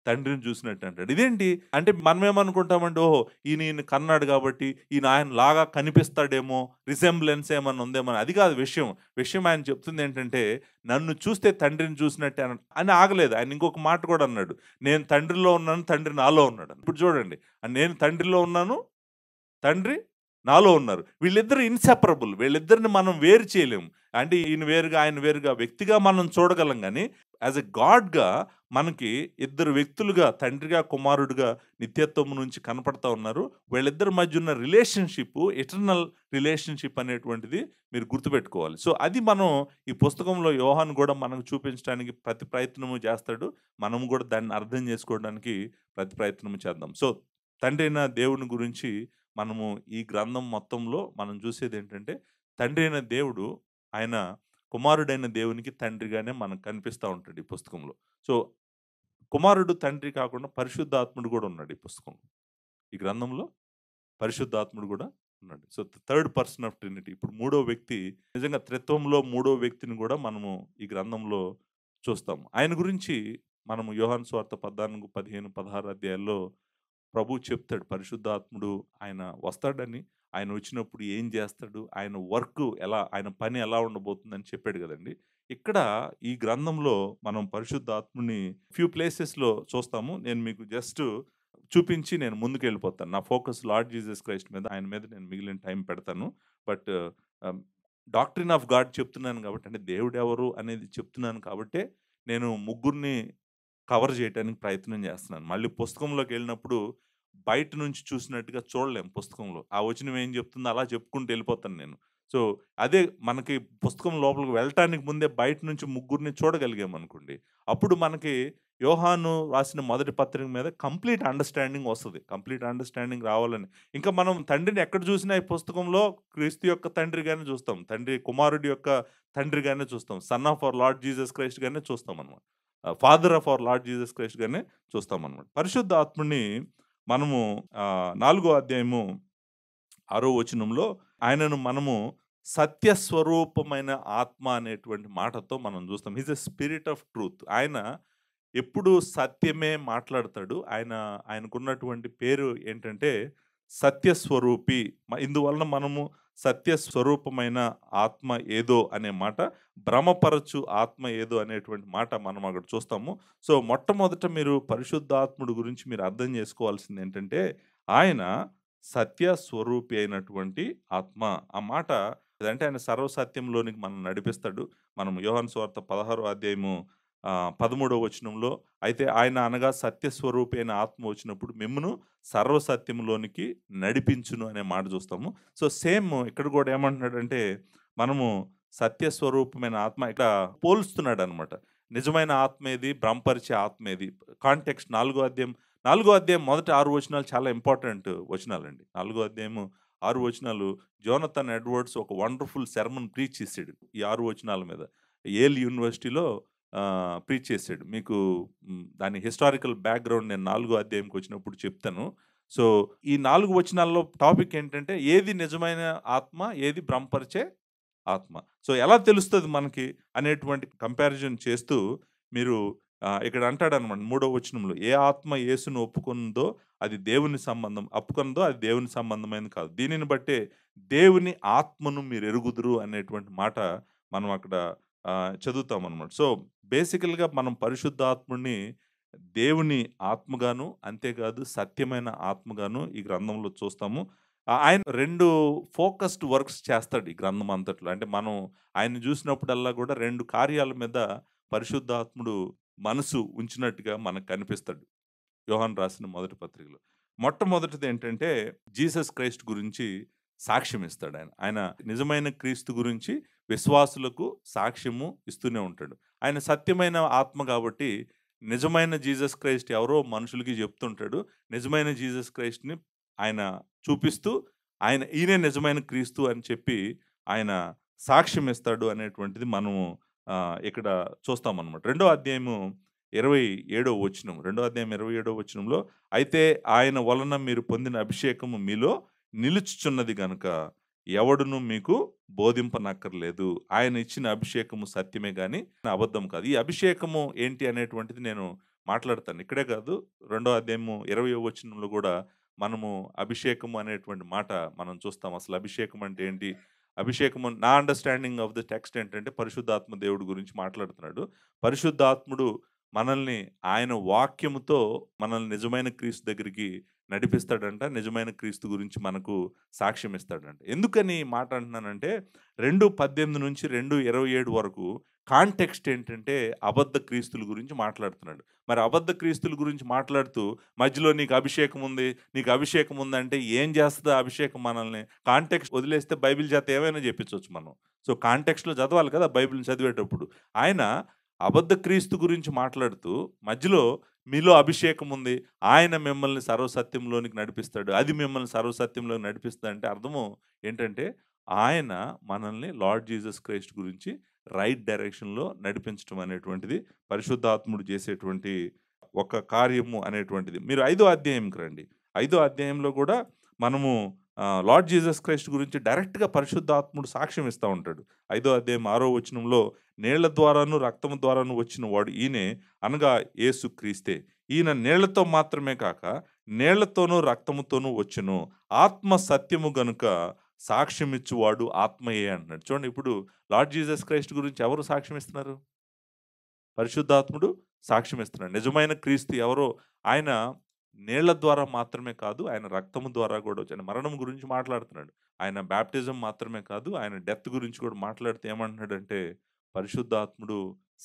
తండ్రిని చూసినట్టు" అంటాడు. ఇదేంటి? అంటే మనమేమనుకుంటామంటే, ఓహో! ఈయన కన్నాడు కాబట్టి, ఈయన ఆయనలాగా కనిపిస్తాడేమో, రిసెంబ్లెన్స్ ఏమన్నా ఉందేమో అది కాదు విషయం. విషయం ఆయన చెప్తుందేంటంటే, నన్ను చూస్తే తండ్రిని చూసినట్టే అని ఆగలేదు. ఆయన ఇంకొక మాట కూడా అన్నాడు. నేను తండ్రిలో ఉన్నాను, తండ్రి నాలో ఉన్నాడు. ఇప్పుడు చూడండి. నేను తండ్రిలో ఉన్నాను, తండ్రి నాలో ఉన్నారు. వీళ్ళిద్దరు ఇన్‌సెపరబుల్. వీళ్ళిద్దరిని మనం వేరు చేయలేము. అంటే ఈయన వేరుగా, ఆయన వేరుగా వ్యక్తిగా మనం చూడగలం గానీ, యాస్ ఎ గాడ్‌గా మనకి ఇద్దరు వ్యక్తులుగా తండ్రిగా, కుమారుడుగా నిత్యత్వం నుంచి కనపడతా ఉన్నారు. వీళ్ళిద్దరి మధ్య ఉన్న రిలేషన్‌షిప్ ఎటర్నల్ రిలేషన్‌షిప్ అనేటువంటిది మీరు గుర్తుపెట్టుకోవాలి. సో, అది మనం ఈ పుస్తకంలో యోహాను గూడా మనకు చూపించడానికి ప్రతి ప్రయత్నము చేస్తాడు. మనం గూడా దాన్ని అర్థం చేసుకోవడానికి ప్రతి ప్రయత్నము చేద్దాం. సో, తండ్రైన దేవుని గురించి మనము ఈ గ్రంథం మొత్తంలో మనం చూసేదేంటంటే, తండ్రి అయిన దేవుడు ఆయన కుమారుడైన దేవునికి తండ్రిగానే మనకు కనిపిస్తా ఉంటాడు ఈ పుస్తకంలో. సో, కుమారుడు తండ్రి కాకుండా పరిశుద్ధాత్ముడు గూడా ఉన్నాడు ఈ పుస్తకంలో. ఈ గ్రంథంలో పరిశుద్ధాత్ముడు గూడా ఉన్నాడు. So, third person of Trinity. ఇప్పుడు మూడో వ్యక్తి నిజంగా త్రిత్వంలో మూడో వ్యక్తిని గూడా మనము ఈ గ్రంథంలో చూస్తాము. ఆయన గురించి మనము యోహాను సువార్త 14, 15, 16 అధ్యాయాల్లో ప్రభువు చెప్తాడు. పరిశుద్ధాత్ముడు ఆయన వస్తాడని, ఆయన వచ్చినప్పుడు ఏం జేస్తాడు, ఆయన వర్క్ ఎలా, ఆయన పని ఎలా ఉండబోతుందని చెప్పాడు గదండీ! ఇక్కడ ఈ గ్రంథంలో మనం పరిశుద్ధాత్ముడిని ఫ్యూ ప్లేసెస్‌లో చూస్తాము. నేను మీకు జస్ట్ చూపించి నేను ముందుకెళ్ళిపోతాను. నా ఫోకస్ లార్డ్ జీసస్ క్రైస్ట్ మీద, ఆయన మీద నేను మిగిలిన టైం పెడతాను. బట్ ఆహ్, డాక్ట్రిన్ ఆఫ్ గాడ్ చెప్తున్నాను గాబట్టి, అంటే దేవుడెవరు అనేది చెప్తున్నాను కాబట్టే, నేను ముగ్గురిని కవర్ చేయటానికి ప్రయత్నం చేస్తున్నాను. మళ్ళీ పుస్తకంలోకెళ్ళినప్పుడు బయట నుంచి చూసినట్టుగా చూడలేం పుస్తకంలో. ఆ వచనం ఏం చెప్తుందో అలా చెప్పుకుంటూ ఎళ్ళిపోతాను నేను. సో, అదే మనకి పుస్తకం లోపలికి వెళ్ళటానికి ముందే బయట నుంచి ముగ్గురిని చూడగలిగామనుకోండి, అప్పుడు మనకి యోహాను రాసిన మొదటి పత్రిక మీద కంప్లీట్ అండర్‌స్టాండింగ్ వస్తది. కంప్లీట్ అండర్‌స్టాండింగ్ రావాలని ఇంకా మనం తండ్రిని ఎక్కడ చూసినా ఈ పుస్తకంలో క్రీస్తు యొక్క తండ్రిగానే చూస్తాం. కుమారుడి యొక్క తండ్రిగానే చూస్తాం. Son of our Lord Jesus Christ గానే చూస్తామనమాట. Father of our Lord Jesus Christ గానే చూస్తామనమాట. పరిశుద్ధాత్ముడిని మనము 4 అధ్యాయము 6 వచనంలో ఆయనను మనము సత్య స్వరూపమైన ఆత్మ అనేటువంటి మాటతో మనం చూస్తాం. He is a spirit of truth. ఆయన ఎప్పుడు సత్యమే మాట్లాడతాడు. ఆయనకున్నటువంటి పేరు ఏంటంటే సత్యస్వరూపి. ఇందువలన మనము సత్య స్వరూపమైన ఆత్మ ఏదో అనే మాట, భ్రమపరచు ఆత్మ ఏదో అనేటువంటి మాట మనం అక్కడ చూస్తాము. సో, మొట్టమొదట మీరు పరిశుద్ధాత్ముడు గురించి మీరు అర్థం చేసుకోవాల్సిందేంటంటే, ఆయన సత్య స్వరూపి అయినటువంటి ఆత్మ. ఆ మాట అంటే ఆయన సర్వసత్యంలోనికి మనల్ని నడిపిస్తాడు. మనం యోహాను సువార్త 16 అధ్యాయము 13 వచనంలో, అయితే ఆయన అనగా సత్యస్వరూపి అయిన ఆత్మ వచ్చినప్పుడు మిమ్మును సర్వసత్యములోనికి నడిపించును అనే మాట చూస్తాము. సో, సేమ్ ఇక్కడ కూడా ఏమంటున్నాడంటే, మనము సత్యస్వరూపమైన ఆత్మ ఇక్కడ పోలుస్తున్నాడనమాట. నిజమైన ఆత్మ ఏది? భ్రమపరిచే ఆత్మ ఏది? కాంటెక్స్ట్ 4 అధ్యాయం మొదటి 6 వచనాలు చాలా ఇంపార్టెంట్ వచనాలండి. 4 అధ్యాయము 6 వచనాలు జోనథన్ ఎడ్వర్డ్స్ ఒక వండర్‌ఫుల్ సెర్మన్ ప్రీచ్ చేసాడు. ఈ 6 వచనాల మీద. యేల్ యూనివర్సిటీలో ప్రీచ్ చేసాడు. మీకు దాని హిస్టారికల్ బ్యాక్‌గ్రౌండ్ నేను 4 అధ్యాయంకొచ్చినప్పుడు చెప్తాను. సో, ఈ 4 వచనాల్లో టాపిక్ ఏంటంటే, ఏది నిజమైన ఆత్మ? ఏది భ్రమపరిచే ఆత్మ? సో, ఎలా తెలుస్తది మనకి అనేటువంటి కంపారిజన్ చేస్తూ మీరు ఇక్కడ అంటాడనమాట మూడో వచనంలో, "ఏ ఆత్మ యేసును అప్పుకొన్నదో అది దేవుని సంబంధమైనది కాదు. దీనిని బట్టే దేవుని ఆత్మను మీరెరుగుదురు" అనేటువంటి మాట మనం అక్కడ చదువుతామనమాట. సో, బేసికల్‌గా మనం పరిశుద్ధాత్ముడిని దేవుని ఆత్మగాను, అంతేకాదు సత్యమైన ఆత్మగాను ఈ గ్రంథంలో చూస్తాము. ఆయన 2 ఫోకస్డ్ వర్క్స్ చేస్తాడు ఈ గ్రంథం అంతట్లో. అంటే మనం ఆయన్ని చూసినప్పుడల్లా గూడా 2 కార్యాల మీద పరిశుద్ధాత్ముడు మనసు ఉంచినట్టుగా మనకు కనిపిస్తాడు. యోహాను రాసిన మొదటి పత్రికలో. మొట్టమొదటిదేంటంటే జీసస్ క్రైస్ట్ గురించి సాక్ష్యం ఇస్తాడాయన. ఆయన నిజమైన క్రీస్తు గురించి విశ్వాసులకు సాక్ష్యము ఇస్తూనే ఉంటాడు. ఆయన సత్యమైన ఆత్మ గాబట్టి నిజమైన జీసస్ క్రైస్ట్ ఎవరో మనుషులకి జెప్తుంటాడు. నిజమైన జీసస్ క్రైస్ట్‌ని ఆయన చూపిస్తూ ఈయనే నిజమైన క్రీస్తు అని చెప్పి ఆయన సాక్ష్యం ఇస్తాడు అనేటువంటిది మనము ఇక్కడ చూస్తామనమాట. రెండో అధ్యాయము 27వ వచనం. రెండో అధ్యాయం 27వ వచనంలో, అయితే ఆయన వలన మీరు పొందిన అభిషేకము మీలో నిలుచుచున్నది గనుక ఎవడును మీకు బోధింపనక్కర్లేదు. ఆయన ఇచ్చిన అభిషేకము సత్యమే గాని అబద్ధం కాదు. ఈ అభిషేకము ఏంటి అనేటువంటిది నేను మాట్లాడతాను. ఇక్కడే కాదు, రెండో అధ్యాయము 20వ వచనంలో కూడా మనము అభిషేకము అనేటువంటి మాట మనం చూస్తాం. అసలు అభిషేకం అంటే ఏంటి? అభిషేకము, నా అండర్‌స్టాండింగ్ ఆఫ్ ద టెక్స్ట్ ఏంటంటే, పరిశుద్ధాత్మ దేవుడి గురించి మాట్లాడుతున్నాడు. పరిశుద్ధాత్ముడు మనల్ని ఆయన వాక్యముతో మనల్ని నిజమైన క్రీస్తు దగ్గరికి నడిపిస్తాడంట. నిజమైన క్రీస్తు గురించి మనకు సాక్ష్యం ఇస్తాడంట. ఎందుకని ఈ మాట అంటున్నానంటే, 2:18 నుంచి 2:27 వరకు కాంటెక్స్ట్ ఏంటంటే అబద్ధ క్రీస్తుల గురించి మాట్లాడుతున్నాడు. మరి అబద్ధ క్రీస్తుల గురించి మాట్లాడుతూ మధ్యలో నీకు అభిషేకం ఉంది, నీకు అభిషేకం ఉందంటే ఏం చేస్తది ఆ అభిషేకం మనల్ని? కాంటెక్స్ట్ వదిలేస్తే బైబిల్ చేత ఏమైనా చెప్పించొచ్చు మనం. సో, కాంటెక్స్ట్‌లో చదవాలి కదా బైబిల్‌ని చదివేటప్పుడు. ఆయన అబద్ధ క్రీస్తు గురించి మాట్లాడుతూ మధ్యలో మీలో అభిషేకం ఉంది, ఆయన మిమ్మల్ని సర్వసత్యంలోనికి నడిపిస్తాడు, అది మిమ్మల్ని సర్వసత్యంలోకి నడిపిస్తదంటే అర్థము ఏంటంటే, ఆయన మనల్ని లార్డ్ జీసస్ క్రైస్ట్ గురించి రైట్ డైరెక్షన్‌లో నడిపించటం అనేటువంటిది పరిశుద్ధాత్ముడు చేసేటువంటి ఒక కార్యము అనేటువంటిది. మీరు 5వ అధ్యాయంకి రండి. 5వ అధ్యాయంలో కూడా మనము లార్డ్ జీసస్ క్రైస్ట్ గురించి డైరెక్ట్‌గా పరిశుద్ధాత్ముడు సాక్ష్యం ఇస్తా ఉంటాడు. 5వ అధ్యాయం 6వ వచనంలో, నీళ్ల ద్వారాను రక్తము ద్వారాను వచ్చిన వాడు ఈయనే, అనగా యేసు క్రీస్తే. ఈయన నీళ్లతో మాత్రమే కాక నీళ్లతోనూ రక్తముతోనూ వచ్చెను. ఆత్మ సత్యము గనుక సాక్ష్యమిచ్చువాడు ఆత్మయే అంటున్నాడు. చూడండి, ఇప్పుడు లార్డ్ జీసస్ క్రైస్ట్ గురించి ఎవరు సాక్ష్యం ఇస్తున్నారు? పరిశుద్ధాత్ముడు సాక్ష్యం ఇస్తున్నాడు. నిజమైన క్రీస్తు ఎవరో, ఆయన నీళ్ల ద్వారా మాత్రమే కాదు, ఆయన రక్తము ద్వారా కూడా వచ్చాడు. మరణం గురించి మాట్లాడుతున్నాడు. ఆయన బాప్టిజం మాత్రమే కాదు, ఆయన డెత్ గురించి కూడా మాట్లాడుతూ ఏమంటున్నాడంటే, పరిశుద్ధాత్ముడు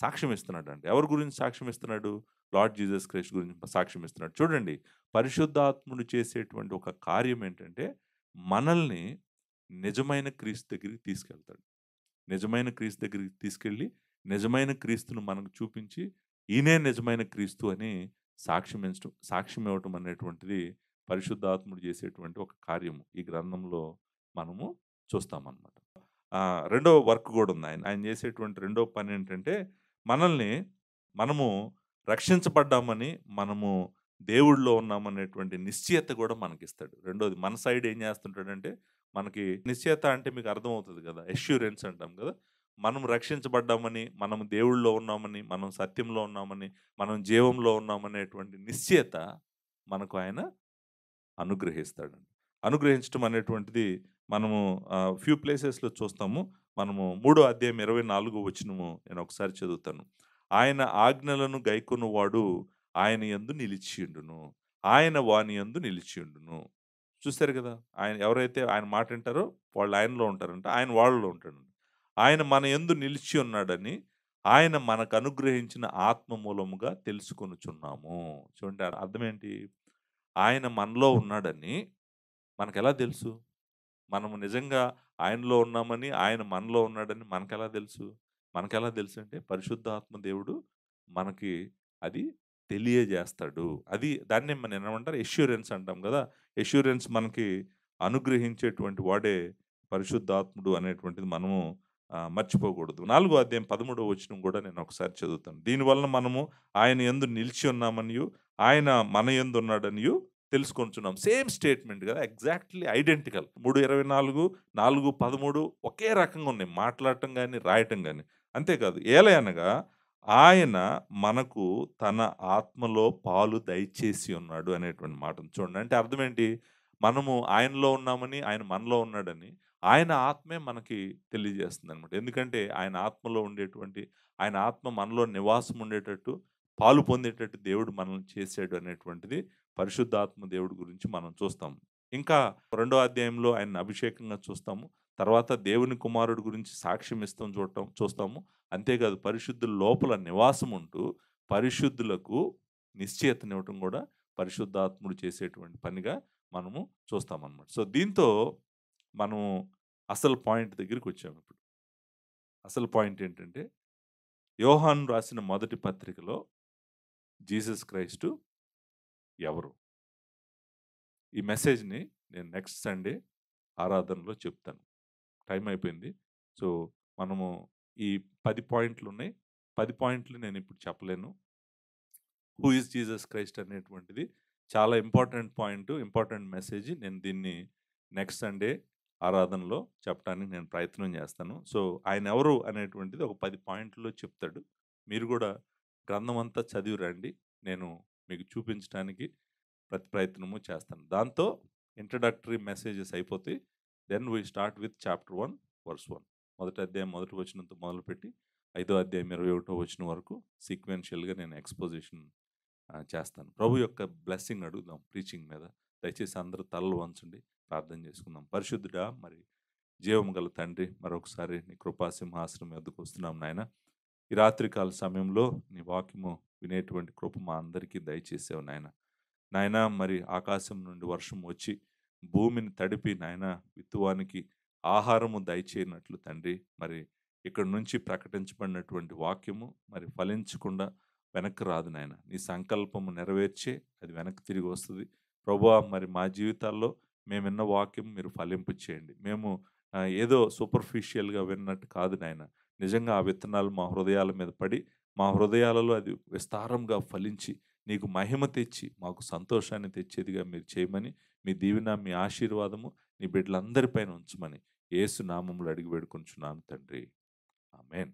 సాక్ష్యం ఇస్తున్నాడండి. ఎవరి గురించి సాక్ష్యం ఇస్తున్నాడు? లార్డ్ జీసస్ క్రైస్ట్ గురించి సాక్ష్యం ఇస్తున్నాడు. చూడండి, పరిశుద్ధాత్ముడు చేసేటువంటి ఒక కార్యం ఏంటంటే, మనల్ని నిజమైన క్రీస్తు దగ్గరికి తీసుకెళ్తాడు. నిజమైన క్రీస్తు దగ్గరికి తీసుకెళ్ళి, నిజమైన క్రీస్తును మనకు చూపించి, ఈయనే నిజమైన క్రీస్తు అని సాక్ష్యం ఇవ్వటం అనేటువంటిది పరిశుద్ధాత్ముడు చేసేటువంటి ఒక కార్యము. ఈ గ్రంథంలో మనము చూస్తామనమాట. రెండో వర్క్ కూడా ఉంది. ఆయన చేసేటువంటి రెండో పని ఏంటంటే, మనల్ని మనము రక్షించబడ్డామని, మనము దేవుడిలో ఉన్నామనేటువంటి నిశ్చయత కూడా మనకిస్తాడు. రెండోది, మన సైడ్ ఏం చేస్తుంటాడంటే, మనకి నిశ్చయత అంటే మీకు అర్థమవుతది కదా! అష్యూరెన్స్ అంటాం కదా! మనం రక్షించబడ్డామని, మనం దేవుడిలో ఉన్నామని, మనం సత్యంలో ఉన్నామని, మనం జీవంలో ఉన్నామనేటువంటి నిశ్చయత మనకు ఆయన అనుగ్రహిస్తాడండి. అనుగ్రహించటం అనేటువంటిది మనము ఫ్యూ ప్లేసెస్‌లో చూస్తాము. మనము 3 అధ్యాయం 24 వచనము నేను ఒకసారి చదువుతాను. ఆయన ఆజ్ఞలను గైకొనువాడు ఆయన యందు నిలిచియుండును. ఆయన వాని యందు నిలిచియుండును. చూసారు కదా! ఎవరైతే ఆయన మాట వింటారో వాళ్ళు ఆయనలో ఉంటారంట. ఆయన వాళ్ళలో ఉంటాడంట. ఆయన మన యందు నిలిచి ఉన్నాడని ఆయన మనకు అనుగ్రహించిన ఆత్మ మూలముగా తెలుసుకొనుచున్నాము. చూడండి, అర్థం ఏంటి? ఆయన మనలో ఉన్నాడని మనకెలా తెలుసు? మనము నిజంగా ఆయనలో ఉన్నామని, ఆయన మనలో ఉన్నాడని మనకెలా తెలుసు? మనకెలా తెలుసంటే, పరిశుద్ధాత్మ దేవుడు మనకి అది తెలియజేస్తాడు. దాన్నే మనం ఏమంటారు? అష్యూరెన్స్ అంటాం గదా! అష్యూరెన్స్ మనకి అనుగ్రహించేటువంటి వాడే పరిశుద్ధాత్ముడు అనేటువంటిది మనము మర్చిపోకూడదు. 4వ అధ్యాయం 13వ వచనం గూడా నేను ఒకసారి చదువుతాను. దీనివలన మనము ఆయన యందు నిలిచి ఉన్నామనియు, ఆయన మన యందు ఉన్నాడనియు తెలుసుకొనుచున్నాం. సేమ్ స్టేట్మెంట్ గదా! Exactly identical. 3:24, 4:13 ఒకే రకంగా ఉన్నాయి. మాట్లాడటం గాని, రాయటం గాని. అంతేకాదు, ఏలయనగా ఆయన మనకు తన ఆత్మలో పాలు దయచేసి ఉన్నాడు అనేటువంటి మాటను చూడండి. అంటే అర్థం ఏంటి? మనము ఆయనలో ఉన్నామని, ఆయన మనలో ఉన్నాడని, ఆయన ఆత్మే మనకి తెలియజేస్తుందనమాట. ఎందుకంటే ఆయన ఆత్మ మనలో నివాసం ఉండేటట్టు, పాలు పొందేటట్టు దేవుడు మనల్ని చేసాడు అనేటువంటిది పరిశుద్ధాత్మ దేవుడి గురించి మనం చూస్తాం. ఇంకా రెండో అధ్యాయంలో ఆయన్ని అభిషేకంగా చూస్తాము. తర్వాత దేవుని కుమారుడు గురించి సాక్ష్యం ఇస్తాం చూస్తాము. అంతేకాదు, పరిశుద్ధుల లోపల నివాసం ఉంటూ పరిశుద్ధులకు నిశ్చయతనివ్వటం కూడా పరిశుద్ధాత్ముడు చేసేటువంటి పనిగా మనము చూస్తామన్నమాట. సో, దీంతో మనము అసలు పాయింట్ దగ్గరికొచ్చాము ఇప్పుడు. అసలు పాయింట్ ఏంటంటే, యోహాను రాసిన మొదటి పత్రికలో జీసస్ క్రైస్టు ఎవరు? ఈ మెసేజ్‌ని నేను నెక్స్ట్ సండే ఆరాధనలో చెప్తాను. టైం అయిపోయింది. సో, మనము ఈ 10 పాయింట్లున్నాయి. 10 పాయింట్లు నేనిప్పుడు చెప్పలేను. హూ ఈజ్ జీసస్ క్రైస్ట్ అనేటువంటిది చాలా ఇంపార్టెంట్ పాయింట్, ఇంపార్టెంట్ మెసేజ్. నేను దీన్ని నెక్స్ట్ సండే ఆరాధనలో చెప్పడానికి నేను ప్రయత్నం చేస్తాను. సో, ఆయనెవరు అనేటువంటిది ఒక 10 పాయింట్‌లో చెప్తాడు. మీరు గూడా గ్రంథమంతా చదివి రండి. నేను మీకు చూపించటానికి ప్రతి ప్రయత్నము చేస్తాను. దాంతో ఇంట్రడక్టరీ మెసేజెస్ అయిపోతాయి. Then we start with chapter 1 verse 1. మొదటి అధ్యాయం మొదటి వచనంతో మొదలుపెట్టి, ఐదో అధ్యాయం 21 వచనం వరకు సీక్వెన్షియల్‌గా నేను ఎక్స్‌పోజిషన్ చేస్తాను. ప్రభు యొక్క బ్లెస్సింగ్ అడుగుదాం ప్రీచింగ్ మీద. దయచేసి అందరూ తలలు వంచండి. ప్రార్థన చేసుకుందాం. పరిశుద్ధుడా, మరి జీవము గల తండ్రి, మరొకసారి నీ కృపా సింహాసనం యొద్దకు వస్తున్నాం నాయన. ఈ రాత్రికాల సమయంలో నీ వాక్యము వినేటువంటి కృప మా అందరికీ దయచేసావు నాయన. నాయనా, మరి ఆకాశం నుండి వర్షం వచ్చి భూమిని తడిపి నాయనా విత్తువానికి ఆహారము దయచేయనట్లు తండ్రి, మరి ఇక్కడ నుంచి ప్రకటించబడినటువంటి వాక్యము మరి ఫలించకుండా వెనక్కి రాదు నాయన. నీ సంకల్పము నెరవేర్చే అది వెనక్కి తిరిగి వస్తుంది. ప్రభువా, మరి మా జీవితాల్లో మేము విన్న వాక్యం మీరు ఫలింపు చేయండి. మేము ఏదో సూపర్ఫిషియల్‌గా విన్నట్టు కాదు నాయన. నిజంగా ఆ విత్తనాలు మా హృదయాల మీద పడి, మా హృదయాలలో అది విస్తారంగా ఫలించి, నీకు మహిమ తెచ్చి, మాకు సంతోషాన్ని తెచ్చేదిగా మీరు చేయమని, మీ దీవెన, మీ ఆశీర్వాదము నీ బిడ్డలందరి పైన ఉంచమని యేసు నామములో అడిగి వేడుకొనుచున్నాను తండ్రి. ఆమేన్.